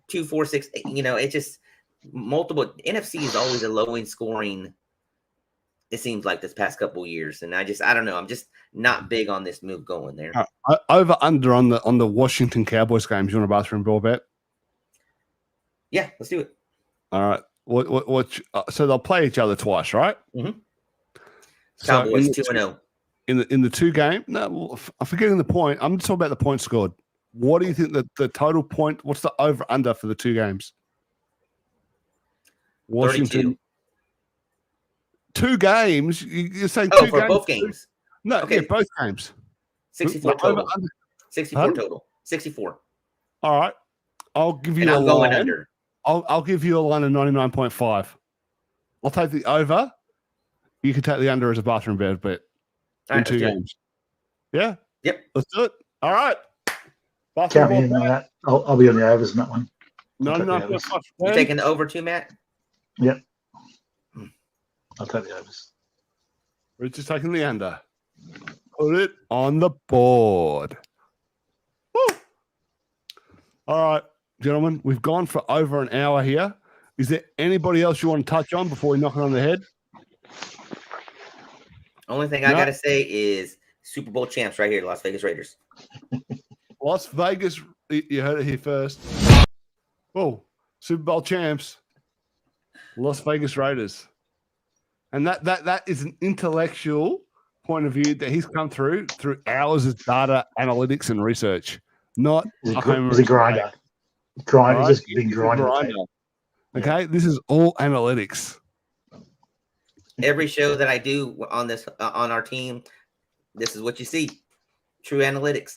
2, 4, 6. It's just multiple. NFC is always a low-end scoring. It seems like this past couple of years, and I don't know. I'm just not big on this move going there. Over under on the Washington Cowboys games. You want a bathroom ball bet? Yeah, let's do it. All right. So they'll play each other twice, right? Mm-hmm. Cowboys 2-0 in the 2 game. No, I'm forgetting the point. I'm just talking about the points scored. What do you think that the total point? What's the over under for the 2 games? Washington. 32. 2 games? You're saying 2 games? For both games? No, okay. Yeah, both games. 64 total. 64 total. 64. All right. I'll give you I'm going under. I'll give you a line of 99.5. I'll take the over. You can take the under as a bathroom bed, but in 2 games. Yeah? Yep. Let's do it. All right. Count me in on that. I'll be on the overs in that one. 99.5. You taking the over too, Matt? Yep. I'll take the overs. We're just taking the under. Put it on the board. Woo. All right, gentlemen, we've gone for over an hour here. Is there anybody else you want to touch on before we knock it on the head? Only thing I got to say is Super Bowl champs right here, Las Vegas Raiders. Las Vegas, you heard it here first. Oh, Super Bowl champs, Las Vegas Raiders. And that is an intellectual point of view that he's come through hours of data analytics and research. Not he's a grinder. He's just been grinding. Okay, this is all analytics. Every show that I do on our team, this is what you see. True analytics.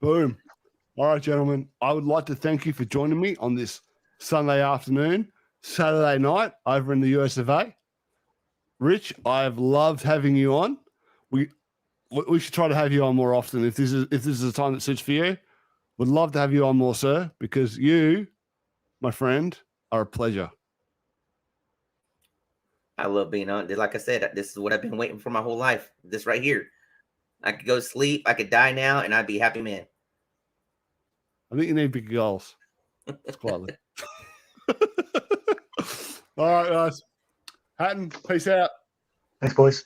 Boom. All right, gentlemen. I would like to thank you for joining me on this Sunday afternoon, Saturday night over in the US of A. Rich, I've loved having you on. We should try to have you on more often if this is a time that suits for you. Would love to have you on more, sir, because you, my friend, are a pleasure. I love being on. Like I said, this is what I've been waiting for my whole life. This right here. I could go sleep. I could die now, and I'd be a happy man. I think you need big goals. Quietly. All right, guys. Hatton, peace out. Thanks, boys.